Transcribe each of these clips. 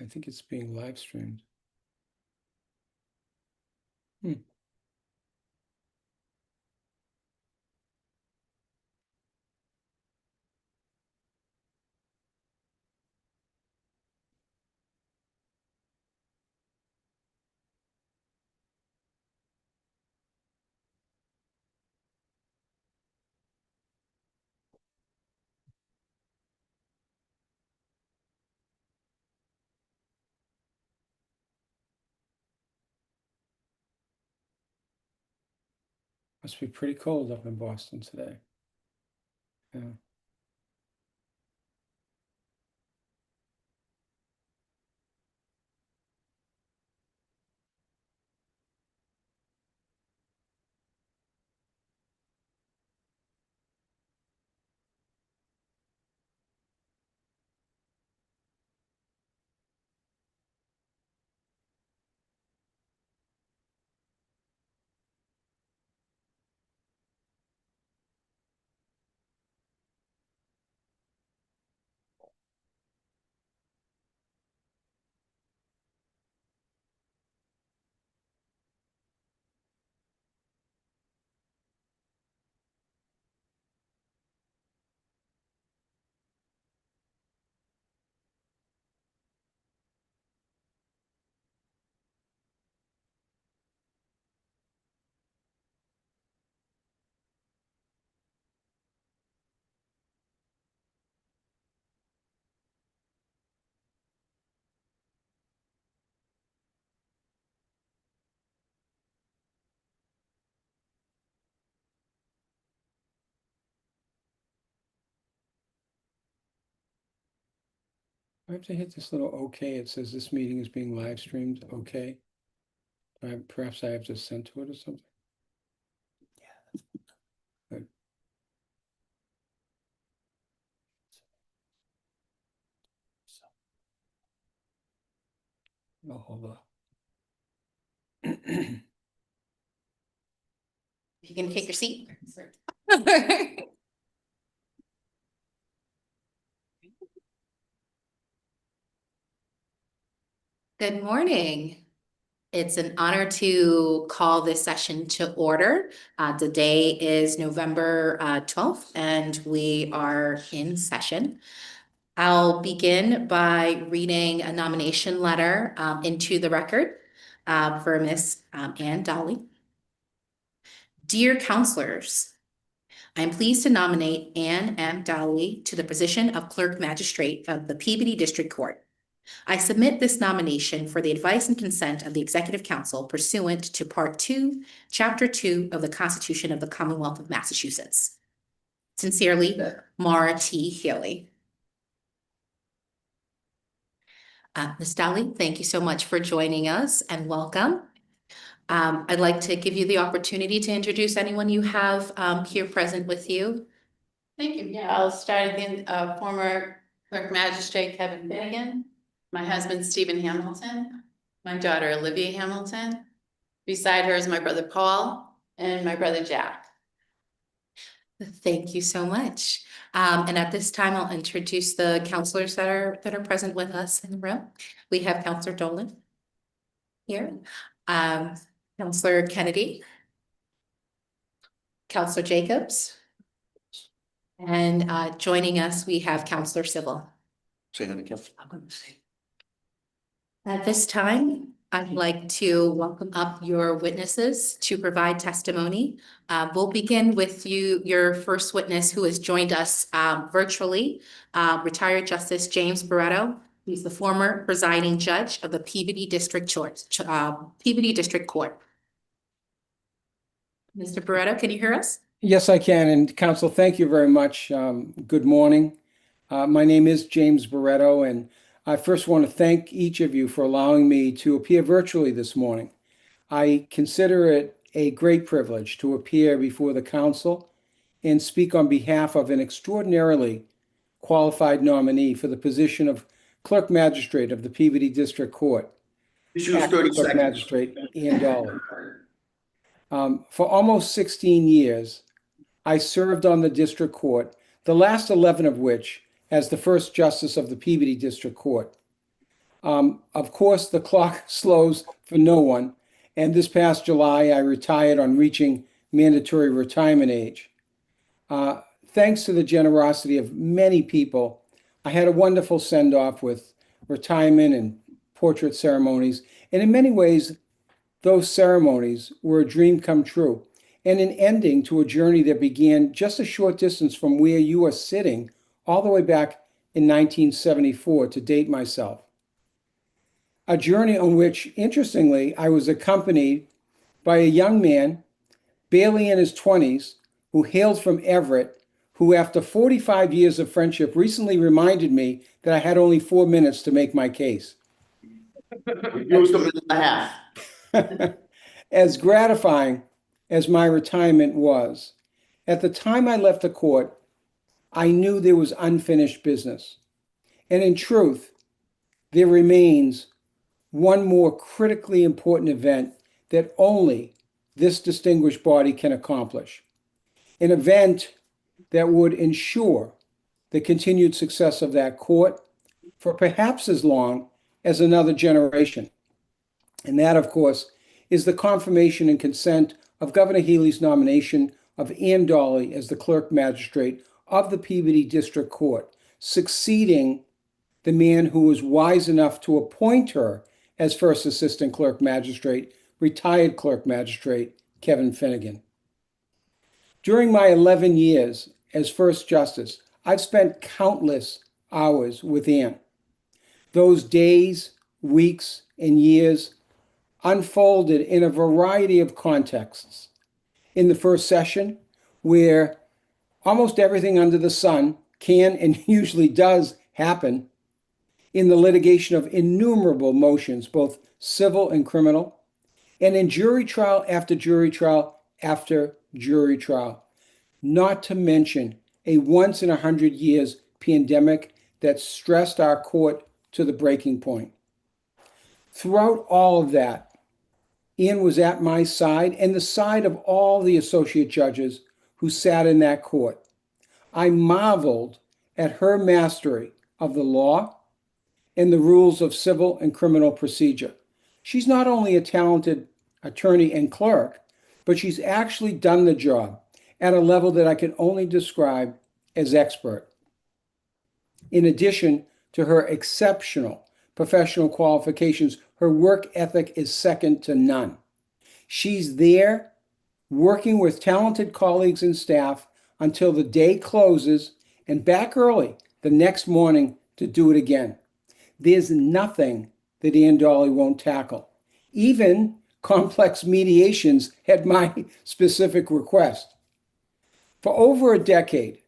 I think it's being live streamed. Must be pretty cold up in Boston today. Yeah. I have to hit this little OK. It says this meeting is being live streamed. OK. Perhaps I have to send to it or something. Good. Oh, hold on. You can take your seat. Good morning. It's an honor to call this session to order. Today is November 12th, and we are in session. I'll begin by reading a nomination letter into the record for Miss Ann Dawley. Dear counselors, I'm pleased to nominate Ann M. Dawley to the position of Clerk Magistrate of the Peabody District Court. I submit this nomination for the advice and consent of the Executive Council pursuant to Part 2, Chapter 2 of the Constitution of the Commonwealth of Massachusetts. Sincerely, Mara T. Healy. Ms. Dawley, thank you so much for joining us and welcome. I'd like to give you the opportunity to introduce anyone you have here present with you. Thank you. Yeah, I'll start again. Former Clerk Magistrate Kevin Finnegan, my husband Stephen Hamilton, my daughter Olivia Hamilton. Beside her is my brother Paul and my brother Jack. Thank you so much. And at this time, I'll introduce the counselors that are present with us in the room. We have Counselor Dawley here, Counselor Kennedy, Counselor Jacobs, and joining us, we have Counselor Civil. Say that again. At this time, I'd like to welcome up your witnesses to provide testimony. We'll begin with your first witness who has joined us virtually, retired Justice James Barretto. He's the former presiding judge of the Peabody District Court. Mr. Barretto, can you hear us? Yes, I can. And Counsel, thank you very much. Good morning. My name is James Barretto, and I first want to thank each of you for allowing me to appear virtually this morning. I consider it a great privilege to appear before the council and speak on behalf of an extraordinarily qualified nominee for the position of Clerk Magistrate of the Peabody District Court. Clerk Magistrate Ann Dawley. For almost 16 years, I served on the district court, the last 11 of which as the first justice of the Peabody District Court. Of course, the clock slows for no one, and this past July, I retired on reaching mandatory retirement age. Thanks to the generosity of many people, I had a wonderful send-off with retirement and portrait ceremonies, and in many ways, those ceremonies were a dream come true and an ending to a journey that began just a short distance from where you are sitting, all the way back in 1974, to date myself. A journey on which, interestingly, I was accompanied by a young man, barely in his 20s, who hailed from Everett, who, after 45 years of friendship, recently reminded me that I had only 4 minutes to make my case. Used a minute and a half. As gratifying as my retirement was, at the time I left the court, I knew there was unfinished business. And in truth, there remains one more critically important event that only this distinguished body can accomplish. An event that would ensure the continued success of that court for perhaps as long as another generation. And that, of course, is the confirmation and consent of Governor Healey's nomination of Ann Dawley as the Clerk Magistrate of the Peabody District Court, succeeding the man who was wise enough to appoint her as First Assistant Clerk Magistrate, retired Clerk Magistrate Kevin Finnegan. During my 11 years as First Justice, I've spent countless hours with Ann. Those days, weeks, and years unfolded in a variety of contexts. In the first session, where almost everything under the sun can and usually does happen, in the litigation of innumerable motions, both civil and criminal, and in jury trial after jury trial after jury trial, not to mention a once-in-100 years pandemic that stressed our court to the breaking point. Throughout all of that, Ann was at my side and the side of all the associate judges who sat in that court. I marveled at her mastery of the law and the rules of civil and criminal procedure. She's not only a talented attorney and clerk, but she's actually done the job at a level that I can only describe as expert. In addition to her exceptional professional qualifications, her work ethic is second to none. She's there working with talented colleagues and staff until the day closes and back early the next morning to do it again. There's nothing that Ann Dawley won't tackle, even complex mediations at my specific request. For over a decade,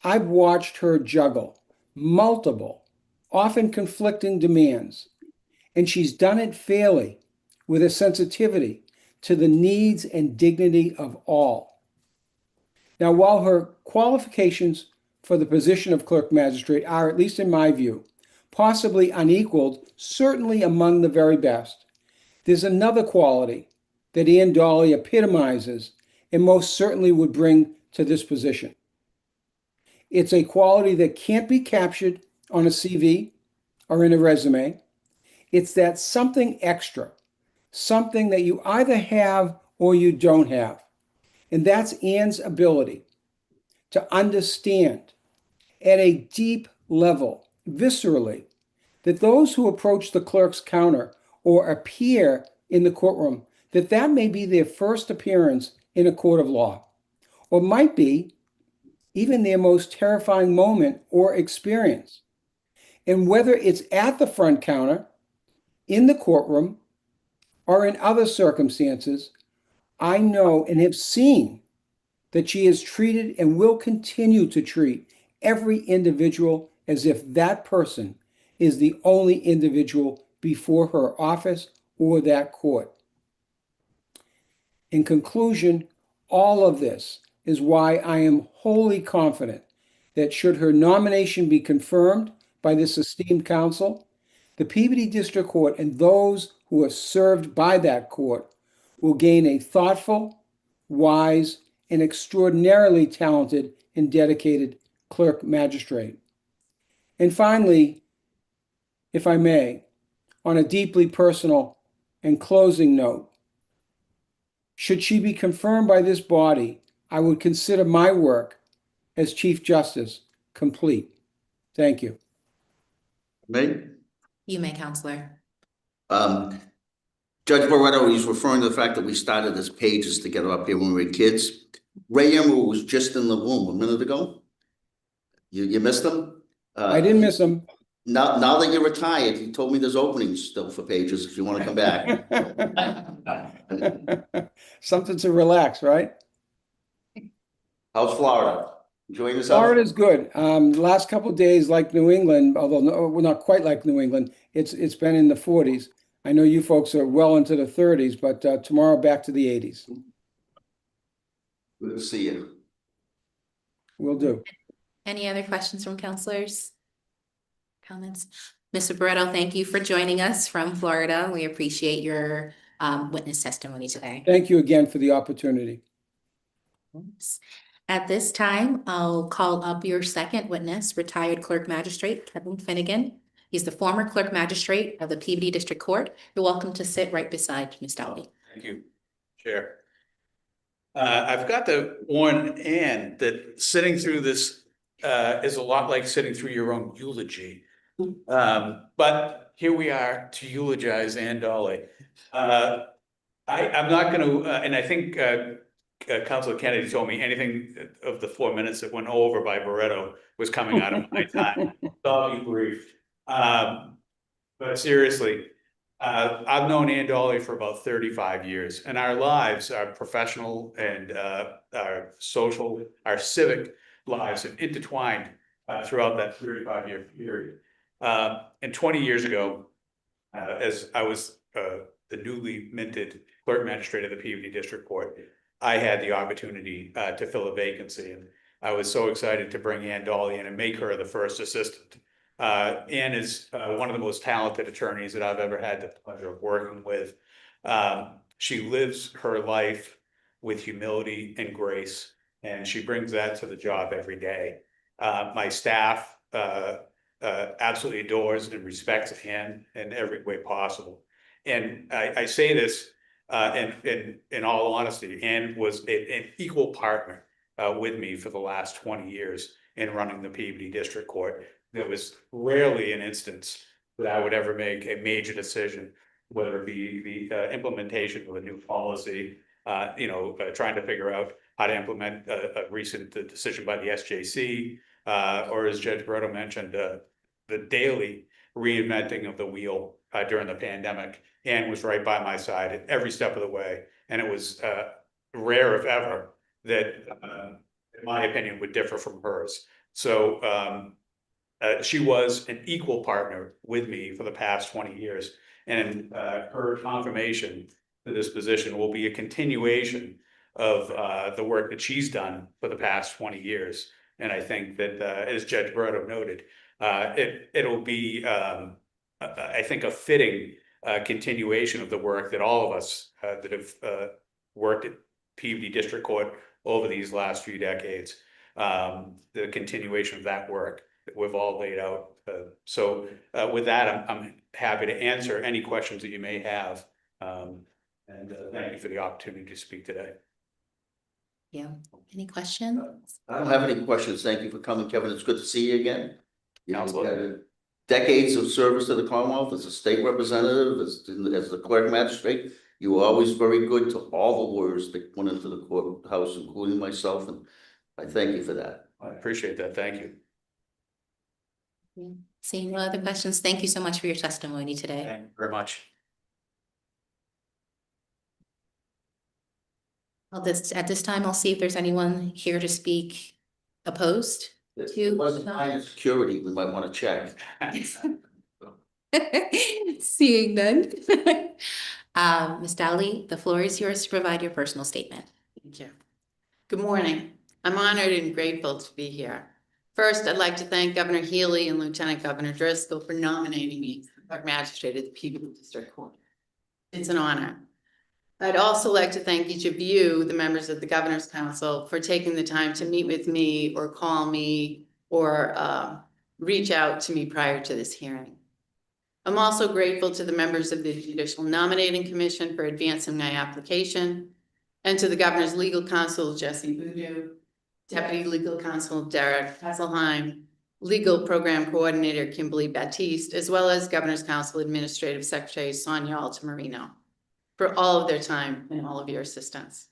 I've watched her juggle multiple, often conflicting demands, and she's done it fairly with a sensitivity to the needs and dignity of all. Now, while her qualifications for the position of Clerk Magistrate are, at least in my view, possibly unequaled, certainly among the very best, there's another quality that Ann Dawley epitomizes and most certainly would bring to this position. It's a quality that can't be captured on a CV or in a resume. It's that something extra, something that you either have or you don't have. And that's Ann's ability to understand at a deep level, viscerally, that those who approach the clerk's counter or appear in the courtroom, that may be their first appearance in a court of law, or might be even their most terrifying moment or experience. And whether it's at the front counter, in the courtroom, or in other circumstances, I know and have seen that she has treated and will continue to treat every individual as if that person is the only individual before her office or that court. In conclusion, all of this is why I am wholly confident that should her nomination be confirmed by this esteemed council, the Peabody District Court and those who are served by that court will gain a thoughtful, wise, and extraordinarily talented and dedicated clerk magistrate. And finally, if I may, on a deeply personal and closing note. Should she be confirmed by this body, I would consider my work as Chief Justice complete. Thank you. Me? You may, Counselor. Judge Barretto, he's referring to the fact that we started as pages to get up here when we were kids. Ray Emerald was just in the room a minute ago. You missed him? I didn't miss him. Now that you're retired, he told me there's openings still for pages if you want to come back. Something to relax, right? How's Florida? Enjoying yourself? Florida's good. The last couple of days, like New England, although we're not quite like New England, it's been in the 40s. I know you folks are well into the 30s, but tomorrow back to the 80s. Good to see you. Will do. Any other questions from counselors? Comments? Mr. Barretto, thank you for joining us from Florida. We appreciate your witness testimony today. Thank you again for the opportunity. At this time, I'll call up your second witness, retired Clerk Magistrate Kevin Finnegan. He's the former Clerk Magistrate of the Peabody District Court. You're welcome to sit right beside Ms. Dawley. Thank you, Chair. I've got to warn Ann that sitting through this is a lot like sitting through your own eulogy. But here we are to eulogize Ann Dawley. I'm not going to, and I think Councilor Kennedy told me anything of the 4 minutes that went over by Barretto was coming out of my time. So I'll be brief. But seriously, I've known Ann Dawley for about 35 years, and our lives, our professional and our social, our civic lives have intertwined throughout that 35-year period. And 20 years ago, as I was the newly minted Clerk Magistrate of the Peabody District Court, I had the opportunity to fill a vacancy, and I was so excited to bring Ann Dawley in and make her the first assistant. Ann is one of the most talented attorneys that I've ever had the pleasure of working with. She lives her life with humility and grace, and she brings that to the job every day. My staff absolutely adores and respects Ann in every way possible. And I say this in all honesty, Ann was an equal partner with me for the last 20 years in running the Peabody District Court. There was rarely an instance that I would ever make a major decision, whether it be the implementation of a new policy, trying to figure out how to implement a recent decision by the SJC, or as Judge Barretto mentioned, the daily reinventing of the wheel during the pandemic. Ann was right by my side at every step of the way, and it was rare, if ever, that, in my opinion, would differ from hers. So she was an equal partner with me for the past 20 years, and her confirmation to this position will be a continuation of the work that she's done for the past 20 years. And I think that, as Judge Barretto noted, it'll be, I think, a fitting continuation of the work that all of us that have worked at Peabody District Court over these last few decades, the continuation of that work that we've all laid out. So with that, I'm happy to answer any questions that you may have. And thank you for the opportunity to speak today. Yeah. Any questions? I don't have any questions. Thank you for coming, Kevin. It's good to see you again. You've Councilor. had decades of service to the Commonwealth as a state representative, as the Clerk Magistrate. You were always very good to all the lawyers that went into the courthouse, including myself, and I thank you for that. I appreciate that. Thank you. Yeah. Seeing no other questions, thank you so much for your testimony today. Thank you very much. At this time, I'll see if there's anyone here to speak opposed. If it wasn't high security, we might want to check. Seeing none. Ms. Dawley, the floor is yours to provide your personal statement. Thank you. Good morning. I'm honored and grateful to be here. First, I'd like to thank Governor Healy and Lieutenant Governor Driscoll for nominating me as Clerk Magistrate of the Peabody District Court. It's an honor. I'd also like to thank each of you, the members of the Governor's Council, for taking the time to meet with me or call me or reach out to me prior to this hearing. I'm also grateful to the members of the Judicial Nominating Commission for advancing my application, and to the Governor's Legal Counsel, Jesse Boudou, Deputy Legal Counsel, Derek Hasselheim, Legal Program Coordinator, Kimberly Baptiste, as well as Governor's Council Administrative Secretary, Sonia Altamarino, for all of their time and all of your assistance.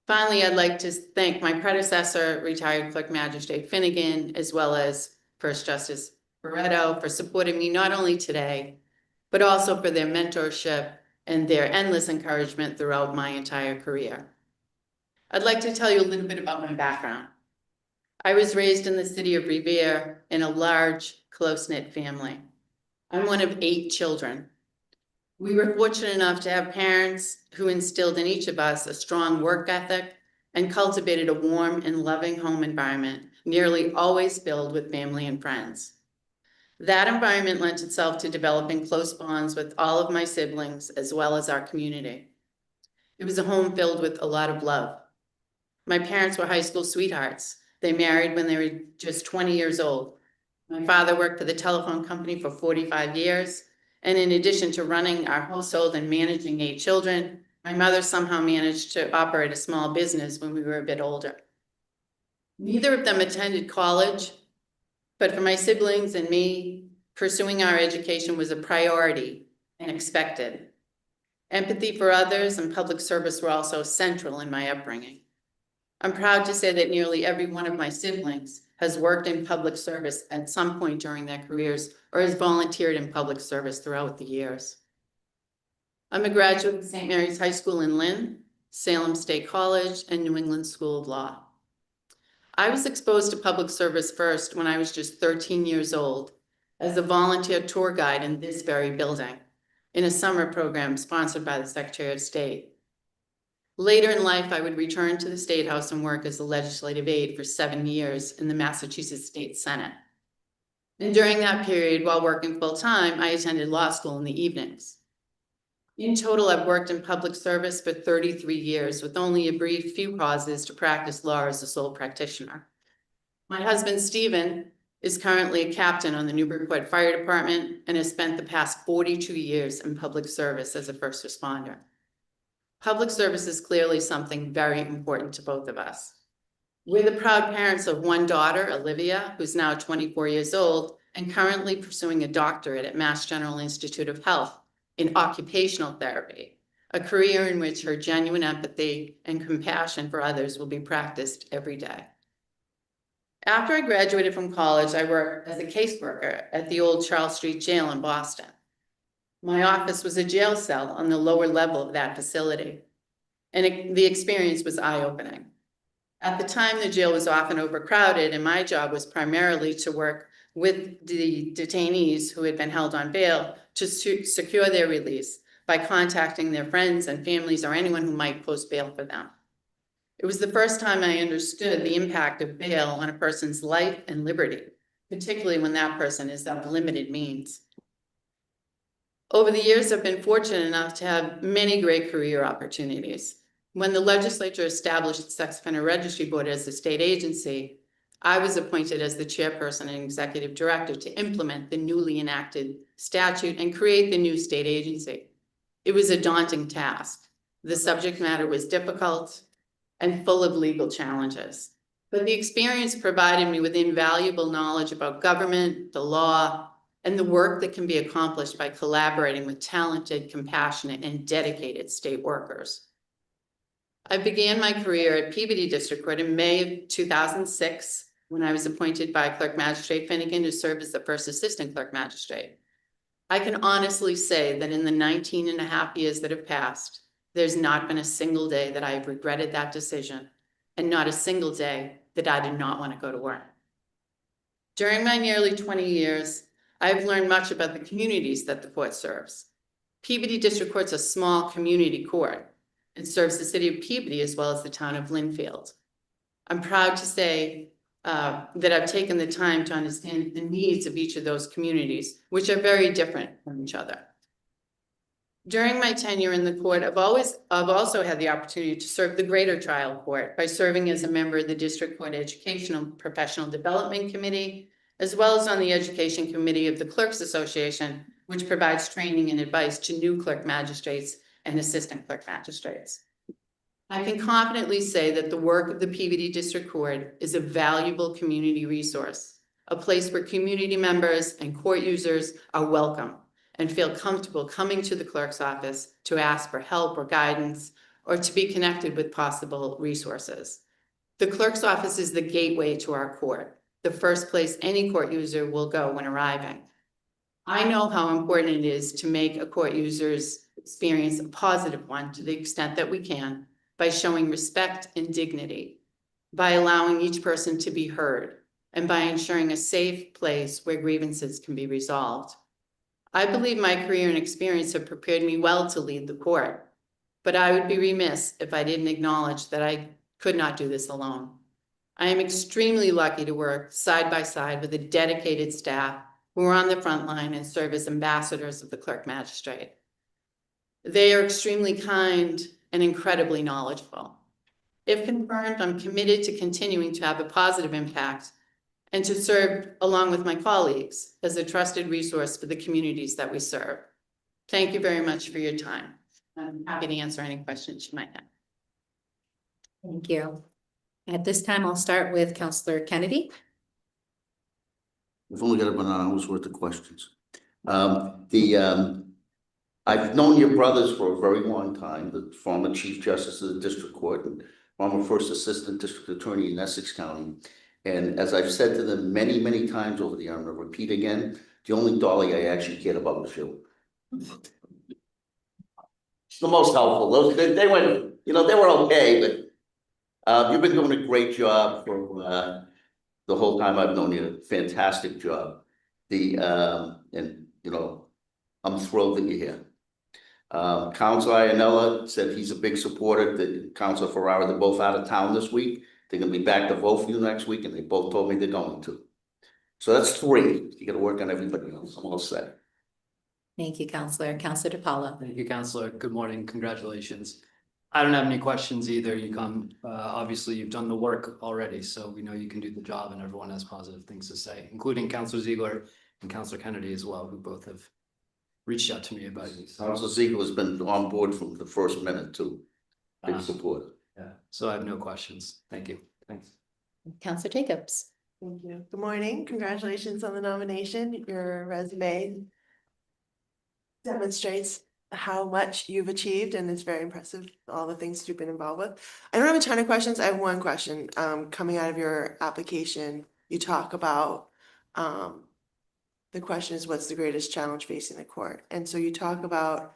Finally, I'd like to thank my predecessor, retired Clerk Magistrate Finnegan, as well as First Justice Barretto, for supporting me not only today, but also for their mentorship and their endless encouragement throughout my entire career. I'd like to tell you a little bit about my background. I was raised in the city of Revere in a large, close-knit family. I'm one of 8 children. We were fortunate enough to have parents who instilled in each of us a strong work ethic and cultivated a warm and loving home environment, nearly always filled with family and friends. That environment lent itself to developing close bonds with all of my siblings, as well as our community. It was a home filled with a lot of love. My parents were high school sweethearts. They married when they were just 20 years old. My father worked for the telephone company for 45 years. And in addition to running our household and managing 8 children, my mother somehow managed to operate a small business when we were a bit older. Neither of them attended college, but for my siblings and me, pursuing our education was a priority and expected. Empathy for others and public service were also central in my upbringing. I'm proud to say that nearly every one of my siblings has worked in public service at some point during their careers or has volunteered in public service throughout the years. I'm a graduate of St. Mary's High School in Lynn, Salem State College, and New England School of Law. I was exposed to public service first when I was just 13 years old as a volunteer tour guide in this very building in a summer program sponsored by the Secretary of State. Later in life, I would return to the State House and work as a legislative aide for 7 years in the Massachusetts State Senate. And during that period, while working full-time, I attended law school in the evenings. In total, I've worked in public service for 33 years with only a brief few pauses to practice law as a sole practitioner. My husband, Stephen, is currently a captain on the Newburyport Fire Department and has spent the past 42 years in public service as a first responder. Public service is clearly something very important to both of us. We're the proud parents of one daughter, Olivia, who's now 24 years old and currently pursuing a doctorate at Mass General Institute of Health in occupational therapy, a career in which her genuine empathy and compassion for others will be practiced every day. After I graduated from college, I worked as a caseworker at the old Charles Street Jail in Boston. My office was a jail cell on the lower level of that facility, and the experience was eye-opening. At the time, the jail was often overcrowded, and my job was primarily to work with the detainees who had been held on bail to secure their release by contacting their friends and families or anyone who might post bail for them. It was the first time I understood the impact of bail on a person's life and liberty, particularly when that person is of limited means. Over the years, I've been fortunate enough to have many great career opportunities. When the legislature established the Sex Offender Registry Board as a state agency, I was appointed as the chairperson and executive director to implement the newly enacted statute and create the new state agency. It was a daunting task. The subject matter was difficult and full of legal challenges, but the experience provided me with invaluable knowledge about government, the law, and the work that can be accomplished by collaborating with talented, compassionate, and dedicated state workers. I began my career at Peabody District Court in May of 2006, when I was appointed by Clerk Magistrate Finnegan to serve as the first Assistant Clerk Magistrate. I can honestly say that in the 19 and a half years that have passed, there's not been a single day that I have regretted that decision, and not a single day that I did not want to go to work. During my nearly 20 years, I've learned much about the communities that the court serves. Peabody District Court's a small community court. It serves the city of Peabody as well as the town of Lynnfield. I'm proud to say that I've taken the time to understand the needs of each of those communities, which are very different from each other. During my tenure in the court, I've also had the opportunity to serve the greater trial court by serving as a member of the District Court Educational Professional Development Committee, as well as on the Education Committee of the Clerks Association, which provides training and advice to new clerk magistrates and assistant clerk magistrates. I can confidently say that the work of the Peabody District Court is a valuable community resource, a place where community members and court users are welcome and feel comfortable coming to the clerk's office to ask for help or guidance or to be connected with possible resources. The clerk's office is the gateway to our court, the first place any court user will go when arriving. I know how important it is to make a court user's experience a positive one to the extent that we can, by showing respect and dignity, by allowing each person to be heard, and by ensuring a safe place where grievances can be resolved. I believe my career and experience have prepared me well to lead the court, but I would be remiss if I didn't acknowledge that I could not do this alone. I am extremely lucky to work side by side with a dedicated staff who are on the front line and serve as ambassadors of the clerk magistrate. They are extremely kind and incredibly knowledgeable. If confirmed, I'm committed to continuing to have a positive impact and to serve along with my colleagues as a trusted resource for the communities that we serve. Thank you very much for your time. I'm happy to answer any questions you might have. Thank you. At this time, I'll start with Counselor Kennedy. We've only got about an hour's worth of questions. I've known your brothers for a very long time, the former Chief Justice of the District Court and former First Assistant District Attorney in Essex County. And as I've said to them many, many times over the year, I'm going to repeat again, the only Dawley I actually cared about was you. It's the most helpful. They went, you know, they were okay, but you've been doing a great job for the whole time I've known you. Fantastic job. And you know, I'm thrilled that you're here. Councilor Iannella said he's a big supporter. The Councilor Ferrara, they're both out of town this week. They're gonna be back to vote for you next week, and they both told me they're going to. So that's 3. You gotta work on everybody else. I'm all set. Thank you, Counselor. Counselor DePaulo. Thank you, Counselor. Good morning. Congratulations. I don't have any questions either. You come, obviously you've done the work already, so we know you can do the job and everyone has positive things to say, including Counselor Ziegler and Counselor Kennedy as well, who both have reached out to me about you. Councilor Ziegler has been on board from the first minute too. Big support. Yeah, so I have no questions. Thank you. Thanks. Counselor Jacobs. Thank you. Good morning. Congratulations on the nomination. Your resume demonstrates how much you've achieved, and it's very impressive, all the things you've been involved with. I don't have a ton of questions. I have one question. Coming out of your application, you talk about the question is, what's the greatest challenge facing the court? And so you talk about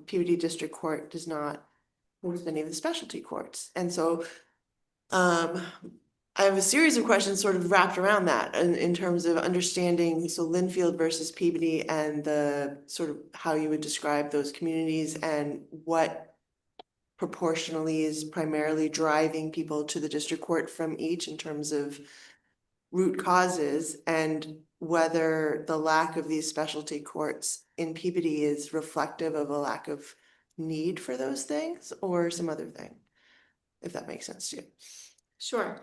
Peabody District Court does not host any of the specialty courts. And so I have a series of questions sort of wrapped around that in terms of understanding, so Linfield versus Peabody and the sort of how you would describe those communities and what proportionally is primarily driving people to the district court from each in terms of root causes, and whether the lack of these specialty courts in Peabody is reflective of a lack of need for those things or some other thing, if that makes sense to you. Sure.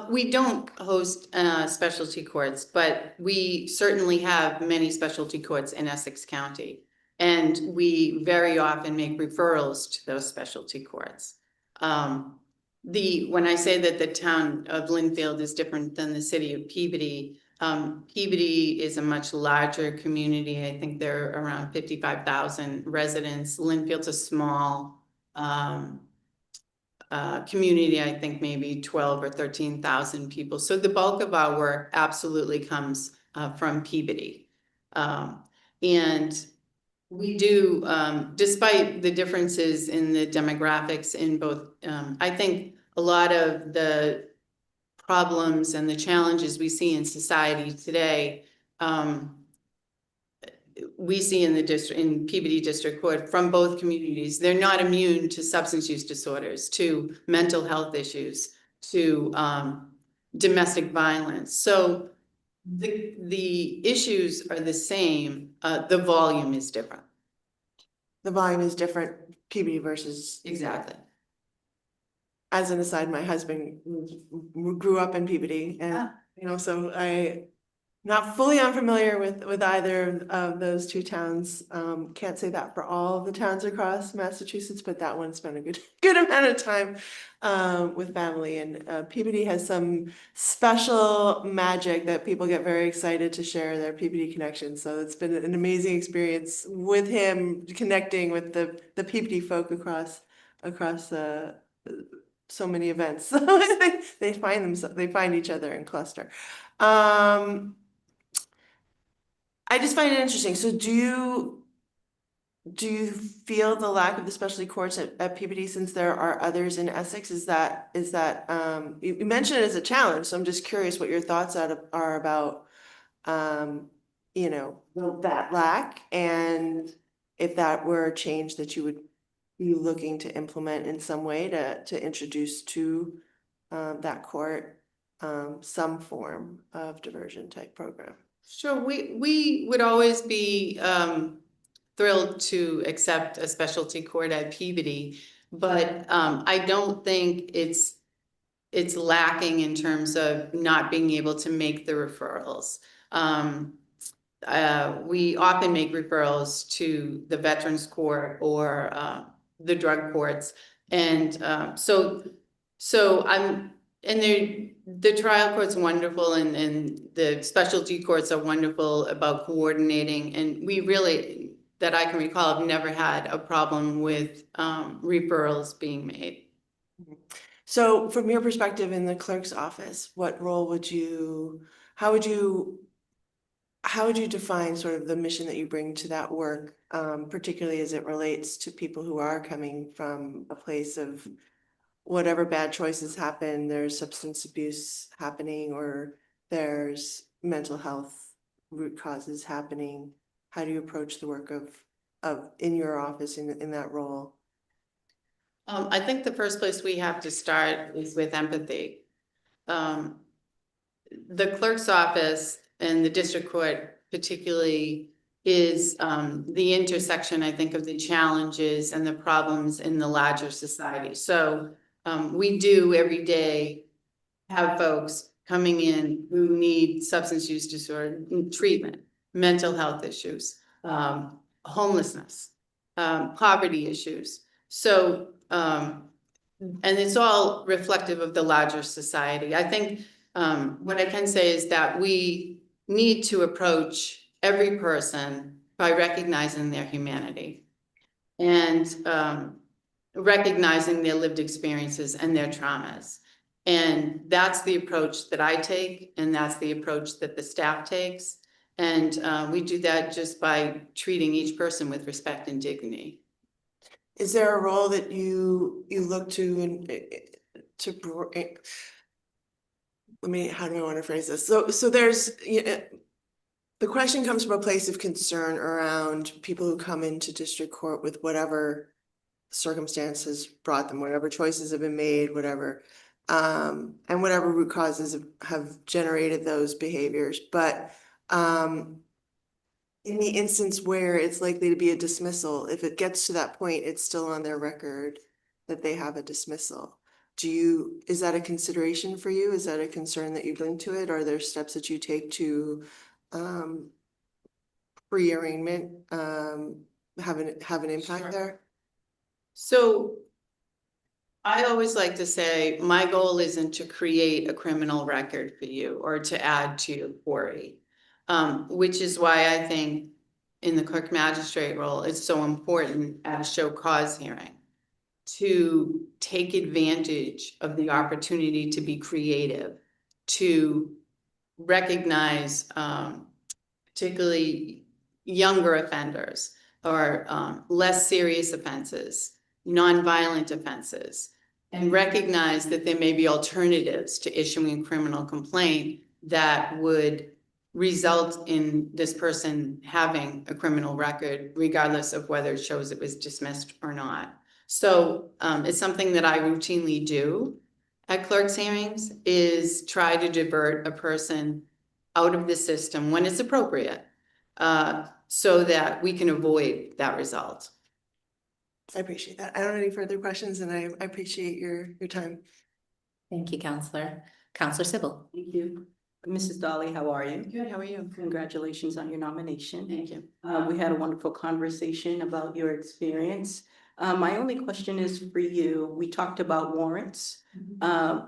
We don't host specialty courts, but we certainly have many specialty courts in Essex County. And we very often make referrals to those specialty courts. When I say that the town of Linfield is different than the city of Peabody, Peabody is a much larger community. I think there are around 55,000 residents. Linfield's a small community, I think maybe 12 or 13,000 people. So the bulk of our work absolutely comes from Peabody. And we do, despite the differences in the demographics in both, I think a lot of the problems and the challenges we see in society today, we see in the district, in Peabody District Court from both communities. They're not immune to substance use disorders, to mental health issues, to domestic violence. So the issues are the same. The volume is different. The volume is different, Peabody versus. Exactly. As an aside, my husband grew up in Peabody, and you know, so Not fully unfamiliar with either of those two towns. Can't say that for all of the towns across Massachusetts, but that one spent a good amount of time with family. And Peabody has some special magic that people get very excited to share their Peabody connection. So it's been an amazing experience with him connecting with the Peabody folk across so many events. They find each other and cluster. I just find it interesting. So do you feel the lack of the specialty courts at Peabody, since there are others in Essex? Is that you mentioned it as a challenge, so I'm just curious what your thoughts are about you know, that lack, and if that were a change that you would be looking to implement in some way to introduce to that court some form of diversion type program. Sure, we would always be thrilled to accept a specialty court at Peabody, but I don't think it's lacking in terms of not being able to make the referrals. We often make referrals to the Veterans Court or the drug courts, and the trial court's wonderful, and the specialty courts are wonderful about coordinating, and we really, that I can recall, have never had a problem with referrals being made. So from your perspective in the clerk's office, what role how would you define sort of the mission that you bring to that work, particularly as it relates to people who are coming from a place of whatever bad choices happen, there's substance abuse happening, or there's mental health root causes happening? How do you approach the work of in your office in that role? I think the first place we have to start is with empathy. The clerk's office and the district court particularly is the intersection, I think, of the challenges and the problems in the larger society. So we do every day have folks coming in who need substance use disorder treatment, mental health issues, homelessness, poverty issues. So, and it's all reflective of the larger society. I think what I can say is that we need to approach every person by recognizing their humanity and recognizing their lived experiences and their traumas. And that's the approach that I take, and that's the approach that the staff takes. And we do that just by treating each person with respect and dignity. Is there a role that you look to how do I want to phrase this? So there's, the question comes from a place of concern around people who come into district court with whatever circumstances brought them, whatever choices have been made, whatever, and whatever root causes have generated those behaviors. But in the instance where it's likely to be a dismissal, if it gets to that point, it's still on their record that they have a dismissal. Is that a consideration for you? Is that a concern that you bring to it? Are there steps that you take to pre-arraignment have an impact there? So I always like to say, my goal isn't to create a criminal record for you or to add to your query, which is why I think in the clerk magistrate role, it's so important at a show cause hearing to take advantage of the opportunity to be creative, to recognize particularly younger offenders or less serious offenses, nonviolent offenses, and recognize that there may be alternatives to issuing a criminal complaint that would result in this person having a criminal record, regardless of whether it shows it was dismissed or not. So it's something that I routinely do at clerk's hearings, is try to divert a person out of the system when it's appropriate, so that we can avoid that result. I appreciate that. I don't have any further questions, and I appreciate your time. Thank you, Counselor. Counselor Sybil. Thank you. Mrs. Dawley, how are you? Good, how are you? Congratulations on your nomination. Thank you. We had a wonderful conversation about your experience. My only question is for you. We talked about warrants.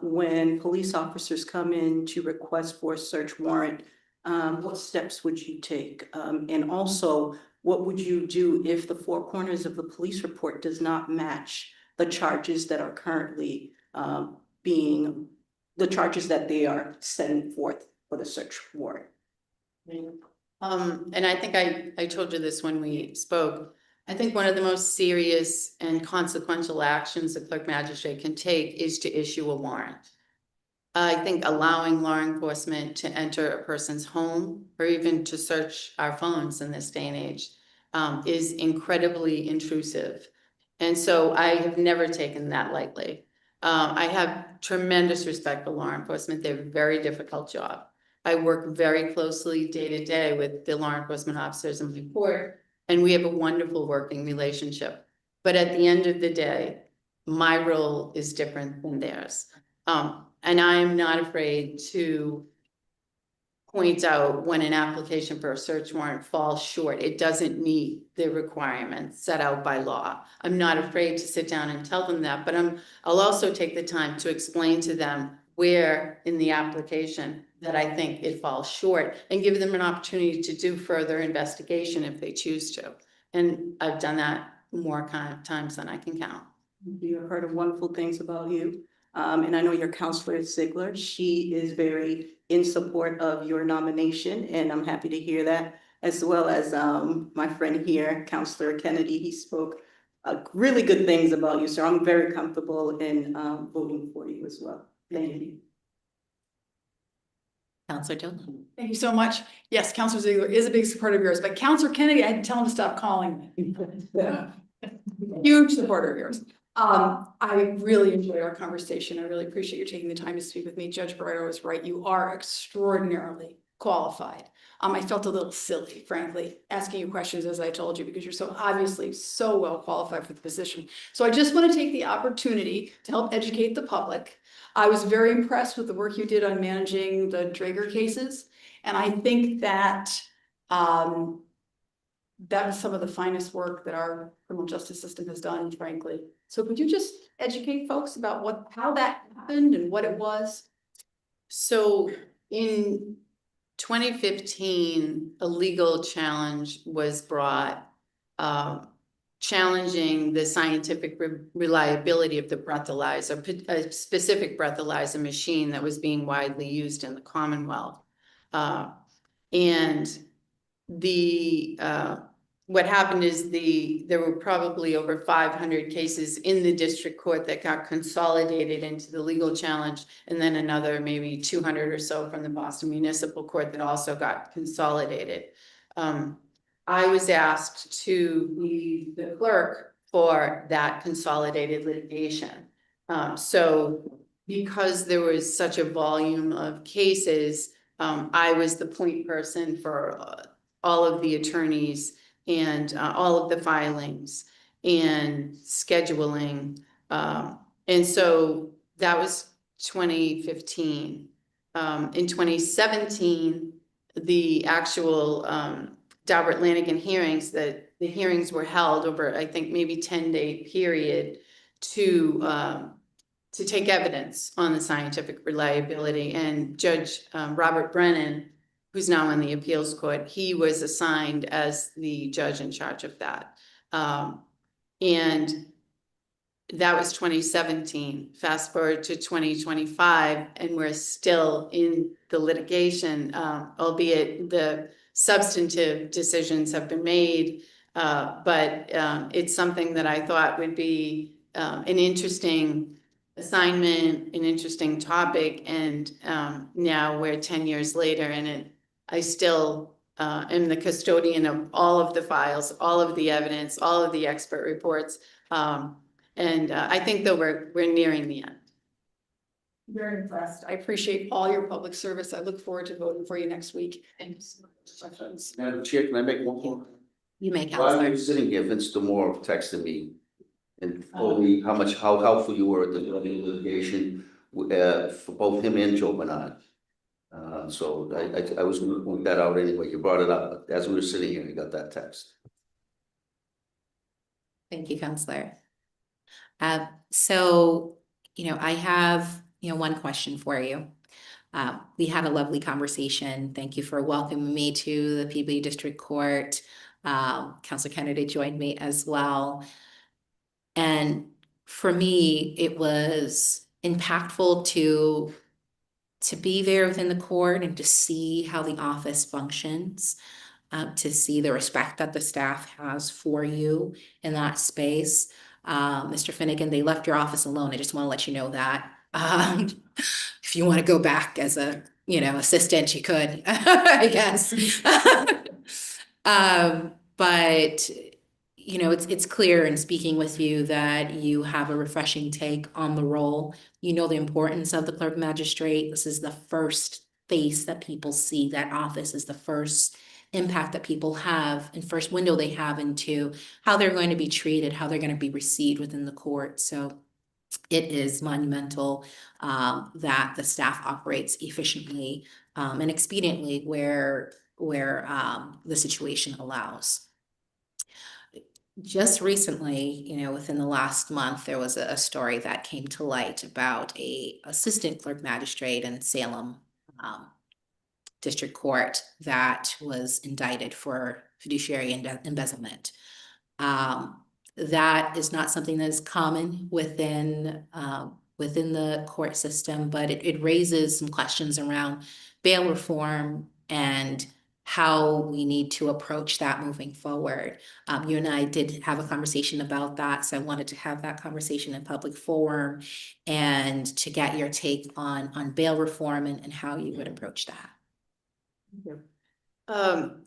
When police officers come in to request for a search warrant, what steps would you take? And also, what would you do if the four corners of the police report does not match the charges that are currently the charges that they are setting forth for the search warrant? And I think I told you this when we spoke. I think one of the most serious and consequential actions the clerk magistrate can take is to issue a warrant. I think allowing law enforcement to enter a person's home or even to search our phones in this day and age is incredibly intrusive. And so I have never taken that lightly. I have tremendous respect for law enforcement. They have a very difficult job. I work very closely day to day with the law enforcement officers in my court, and we have a wonderful working relationship. But at the end of the day, my role is different than theirs. And I am not afraid to point out when an application for a search warrant falls short. It doesn't meet the requirements set out by law. I'm not afraid to sit down and tell them that, but I'll also take the time to explain to them where in the application that I think it falls short and give them an opportunity to do further investigation if they choose to. And I've done that more times than I can count. You have heard of wonderful things about you. And I know your counselor, Ziegler, she is very in support of your nomination, and I'm happy to hear that, as well as my friend here, Counselor Kennedy. He spoke really good things about you, so I'm very comfortable in voting for you as well. Thank you. Counselor Dawley. Thank you so much. Yes, Counselor Ziegler is a big supporter of yours, but Counselor Kennedy, I had to tell him to stop calling me. Huge supporter of yours. I really enjoyed our conversation. I really appreciate you taking the time to speak with me. Judge Barrero was right. You are extraordinarily qualified. I felt a little silly, frankly, asking you questions, as I told you, because you're so obviously so well qualified for the position. So I just want to take the opportunity to help educate the public. I was very impressed with the work you did on managing the Draeger cases. And I think that that was some of the finest work that our criminal justice system has done, frankly. So could you just educate folks about how that happened and what it was? So in 2015, a legal challenge was brought challenging the scientific reliability of the breathalyzer, a specific breathalyzer machine that was being widely used in the Commonwealth. And what happened is there were probably over 500 cases in the district court that got consolidated into the legal challenge, and then another maybe 200 or so from the Boston Municipal Court that also got consolidated. I was asked to be the clerk for that consolidated litigation. So because there was such a volume of cases, I was the point person for all of the attorneys and all of the filings and scheduling. And so that was 2015. In 2017, the actual Daubert Lanigan hearings, the hearings were held over, I think, maybe 10-day period to take evidence on the scientific reliability. And Judge Robert Brennan, who's now in the appeals court, he was assigned as the judge in charge of that. And that was 2017. Fast forward to 2025, and we're still in the litigation, albeit the substantive decisions have been made. But it's something that I thought would be an interesting assignment, an interesting topic. And now we're 10 years later, and I still am the custodian of all of the files, all of the evidence, all of the expert reports. And I think that we're nearing the end. Very impressed. I appreciate all your public service. I look forward to voting for you next week. Thank you so much. Madam Chair, can I make one point? You may, While Counselor. you're sitting here, Vince Demore texted me and told me how helpful you were at the litigation for both him and Joe Bernard. So I was gonna point that out anyway. You brought it up, but as we were sitting here, you got that text. Thank you, Counselor. So, I have, one question for you. We had a lovely conversation. Thank you for welcoming me to the Peabody District Court. Counselor Kennedy joined me as well. And for me, it was impactful to be there within the court and to see how the office functions, to see the respect that the staff has for you in that space. Mr. Finnegan, they left your office alone. I just want to let you know that. If you want to go back as a, assistant, you could, I guess. But it's clear in speaking with you that you have a refreshing take on the role. You know the importance of the clerk magistrate. This is the first face that people see. That office is the first impact that people have and first window they have into how they're going to be treated, how they're going to be received within the court. So it is monumental that the staff operates efficiently and expediently where the situation allows. Just recently, within the last month, there was a story that came to light about a assistant clerk magistrate in Salem District Court that was indicted for fiduciary embezzlement. That is not something that is common within the court system, but it raises some questions around bail reform and how we need to approach that moving forward. You and I did have a conversation about that, so I wanted to have that conversation in public forum and to get your take on bail reform and how you would approach that.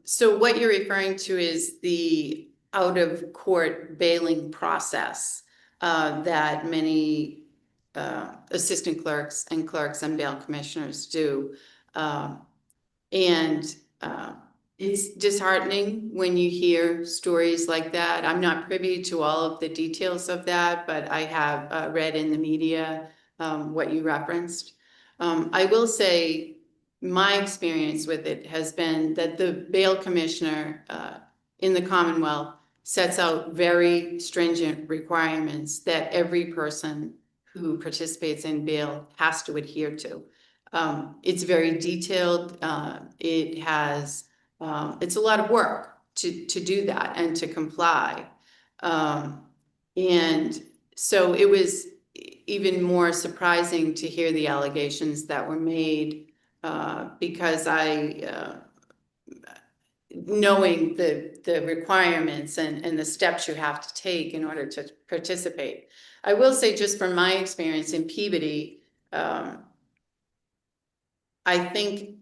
So what you're referring to is the out-of-court bailing process that many assistant clerks and bail commissioners do. And it's disheartening when you hear stories like that. I'm not privy to all of the details of that, but I have read in the media what you referenced. I will say my experience with it has been that the bail commissioner in the Commonwealth sets out very stringent requirements that every person who participates in bail has to adhere to. It's very detailed. It has, it's a lot of work to do that and to comply. And so it was even more surprising to hear the allegations that were made because knowing the requirements and the steps you have to take in order to participate. I will say, just from my experience in Peabody, I think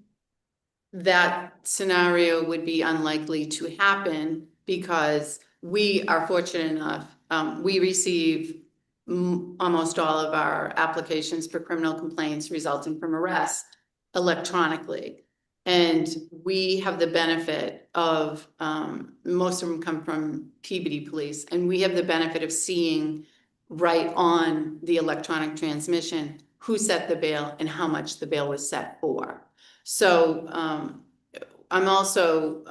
that scenario would be unlikely to happen because we are fortunate enough, we receive almost all of our applications for criminal complaints resulting from arrests electronically. And we have the benefit of, most of them come from Peabody Police, and we have the benefit of seeing right on the electronic transmission who set the bail and how much the bail was set for. So I'm also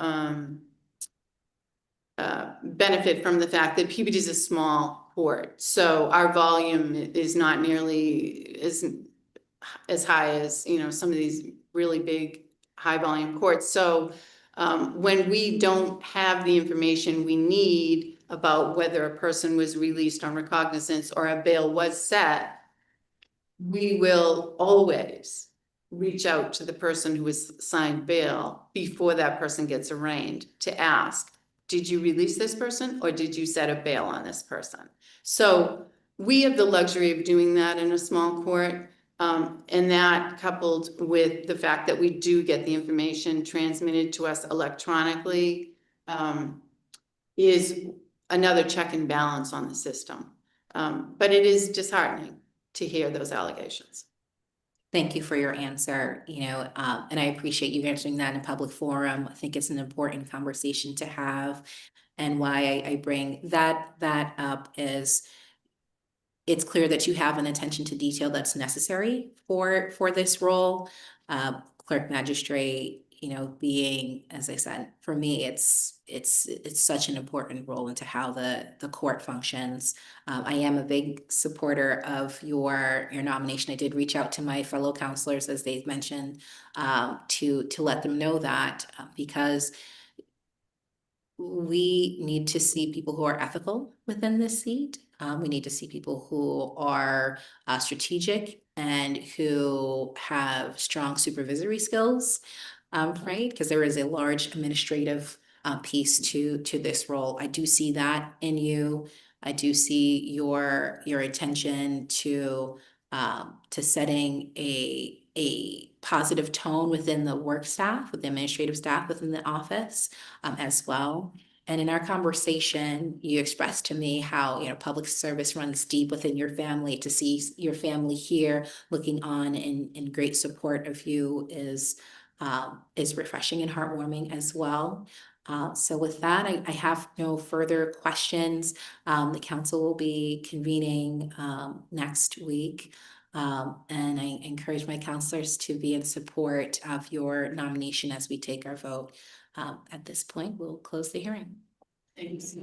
benefit from the fact that Peabody is a small court. So our volume is not nearly as high as, some of these really big high volume courts. So when we don't have the information we need about whether a person was released on recognizance or a bail was set, we will always reach out to the person who was assigned bail before that person gets arraigned to ask, did you release this person or did you set a bail on this person? So we have the luxury of doing that in a small court. And that, coupled with the fact that we do get the information transmitted to us electronically, is another check and balance on the system. But it is disheartening to hear those allegations. Thank you for your answer, and I appreciate you answering that in a public forum. I think it's an important conversation to have. And why I bring that up is it's clear that you have an attention to detail that's necessary for this role. clerk magistrate, being, as I said, for me, it's such an important role into how the court functions. I am a big supporter of your nomination. I did reach out to my fellow counselors, as they've mentioned, to let them know that, because we need to see people who are ethical within this seat. We need to see people who are strategic and who have strong supervisory skills, right? Because there is a large administrative piece to this role. I do see that in you. I do see your attention to setting a positive tone within the work staff, with the administrative staff within the office, as well. And in our conversation, you expressed to me how, public service runs deep within your family. To see your family here looking on in great support of you is refreshing and heartwarming as well. So with that, I have no further questions. The council will be convening next week. And I encourage my counselors to be in support of your nomination as we take our vote. At this point, we'll close the hearing. Thanks.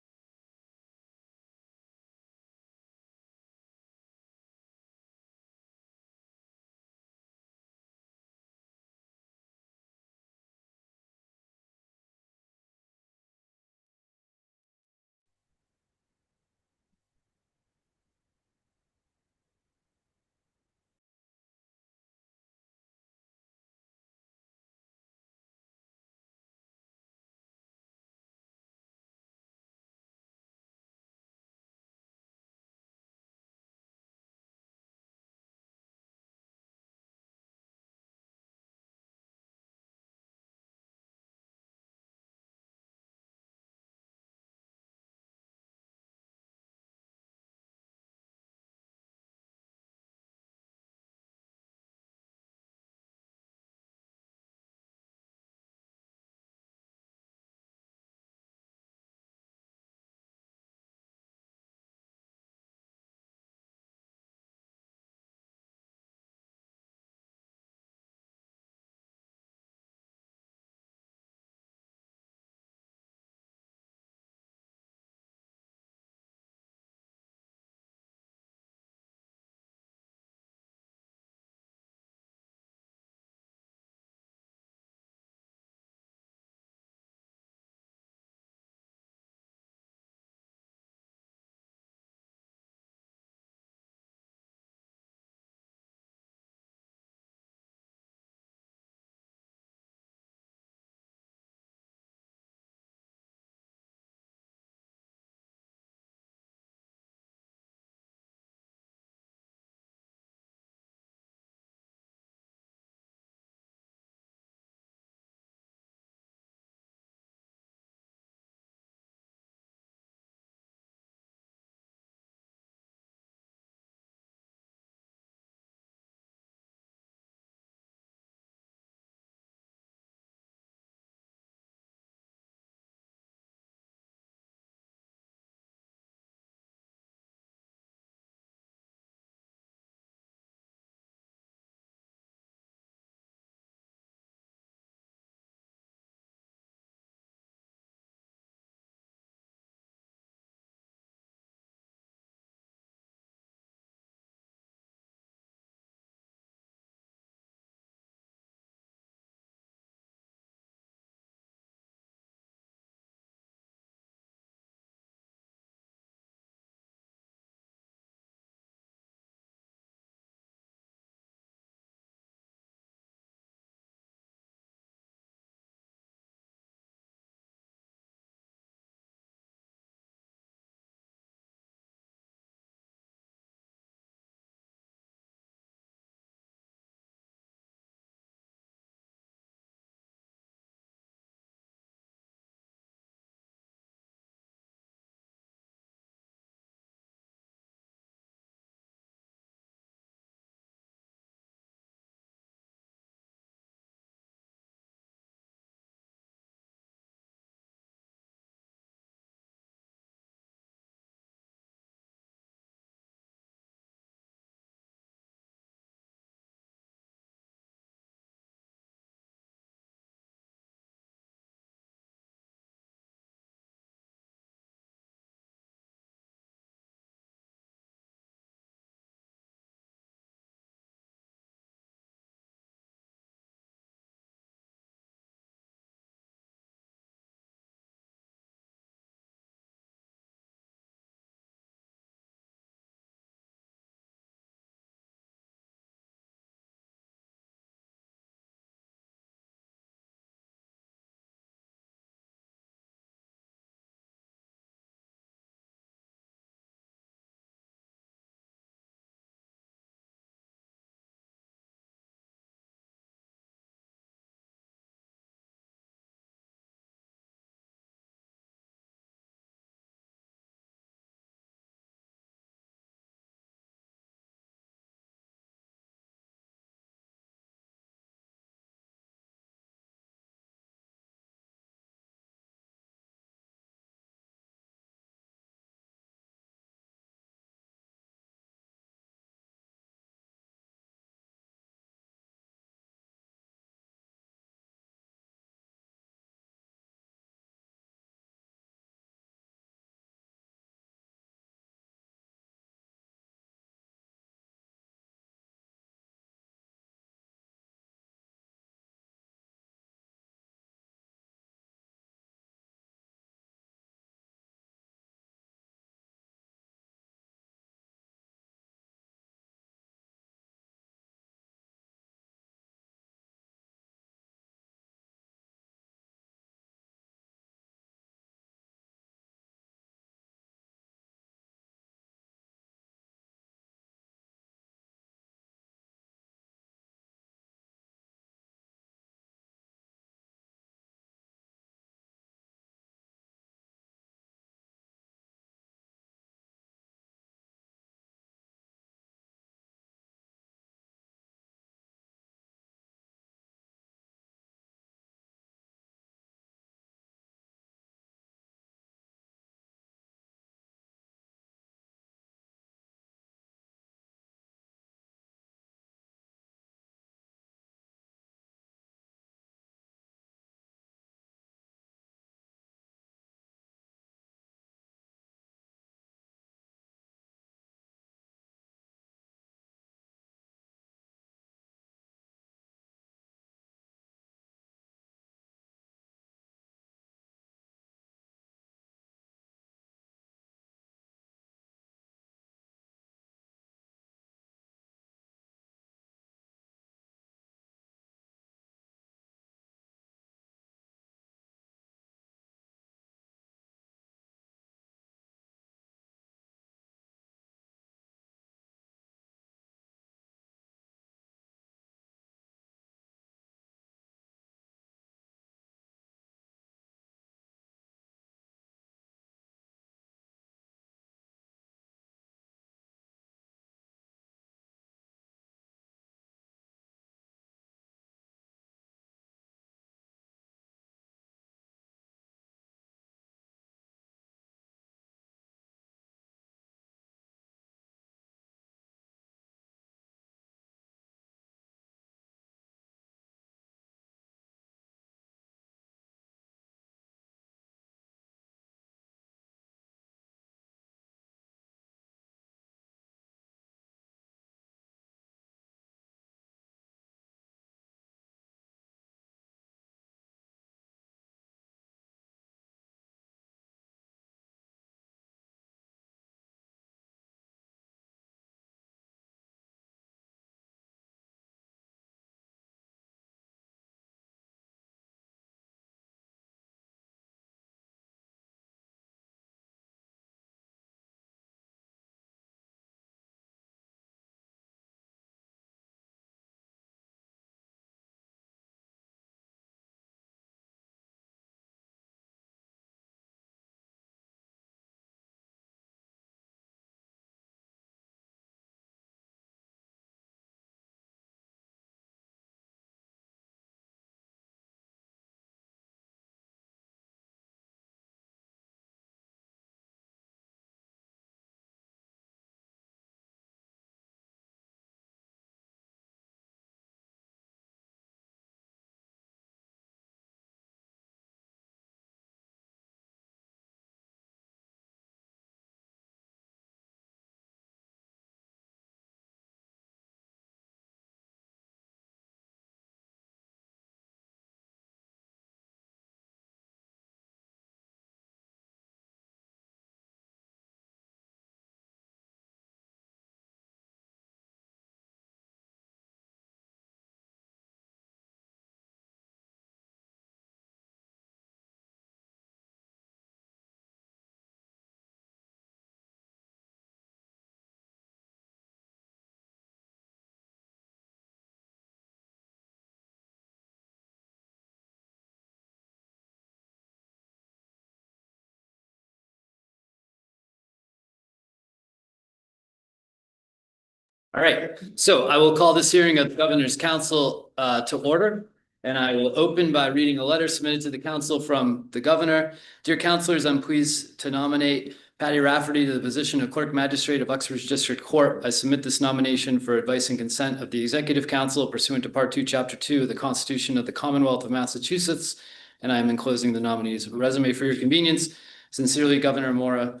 All right, so I will call this hearing of the Governor's Council to order. And I will open by reading a letter submitted to the council from the governor. Dear councilors, I'm pleased to nominate Patty Rafferty to the position of Clerk Magistrate of Uxbridge District Court. I submit this nomination for advice and consent of the Executive Council pursuant to Part 2, Chapter 2 of the Constitution of the Commonwealth of Massachusetts. And I am enclosing the nominee's resume for your convenience. Sincerely, Governor Maura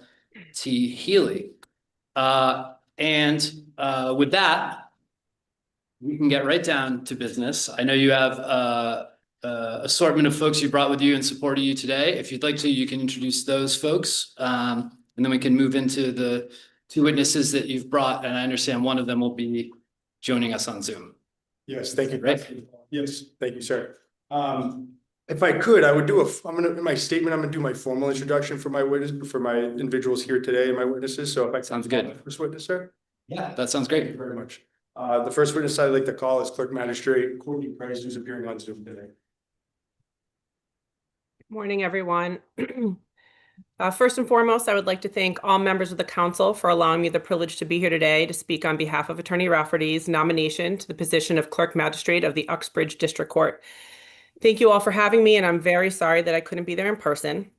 T. Healy. With that, we can get right down to business. I know you have assortment of folks you brought with you in support of you today. If you'd like to, you can introduce those folks. And then we can move into the two witnesses that you've brought. And I understand one of them will be joining us on Zoom. Yes, thank you. Right. Yes, thank you, sir. If I could, I would do in my statement, I'm gonna do my formal introduction for my individuals here today and my witnesses. So if I Sounds good. call the first witness, sir. Yeah, that sounds Thank great. you very much. The first witness I'd like to call is Clerk Magistrate Courtney Price, who's appearing on Zoom today. Morning, everyone. First and foremost, I would like to thank all members of the council for allowing me the privilege to be here today to speak on behalf of Attorney Rafferty's nomination to the position of Clerk Magistrate of the Uxbridge District Court. Thank you all for having me, and I'm very sorry that I couldn't be there in person.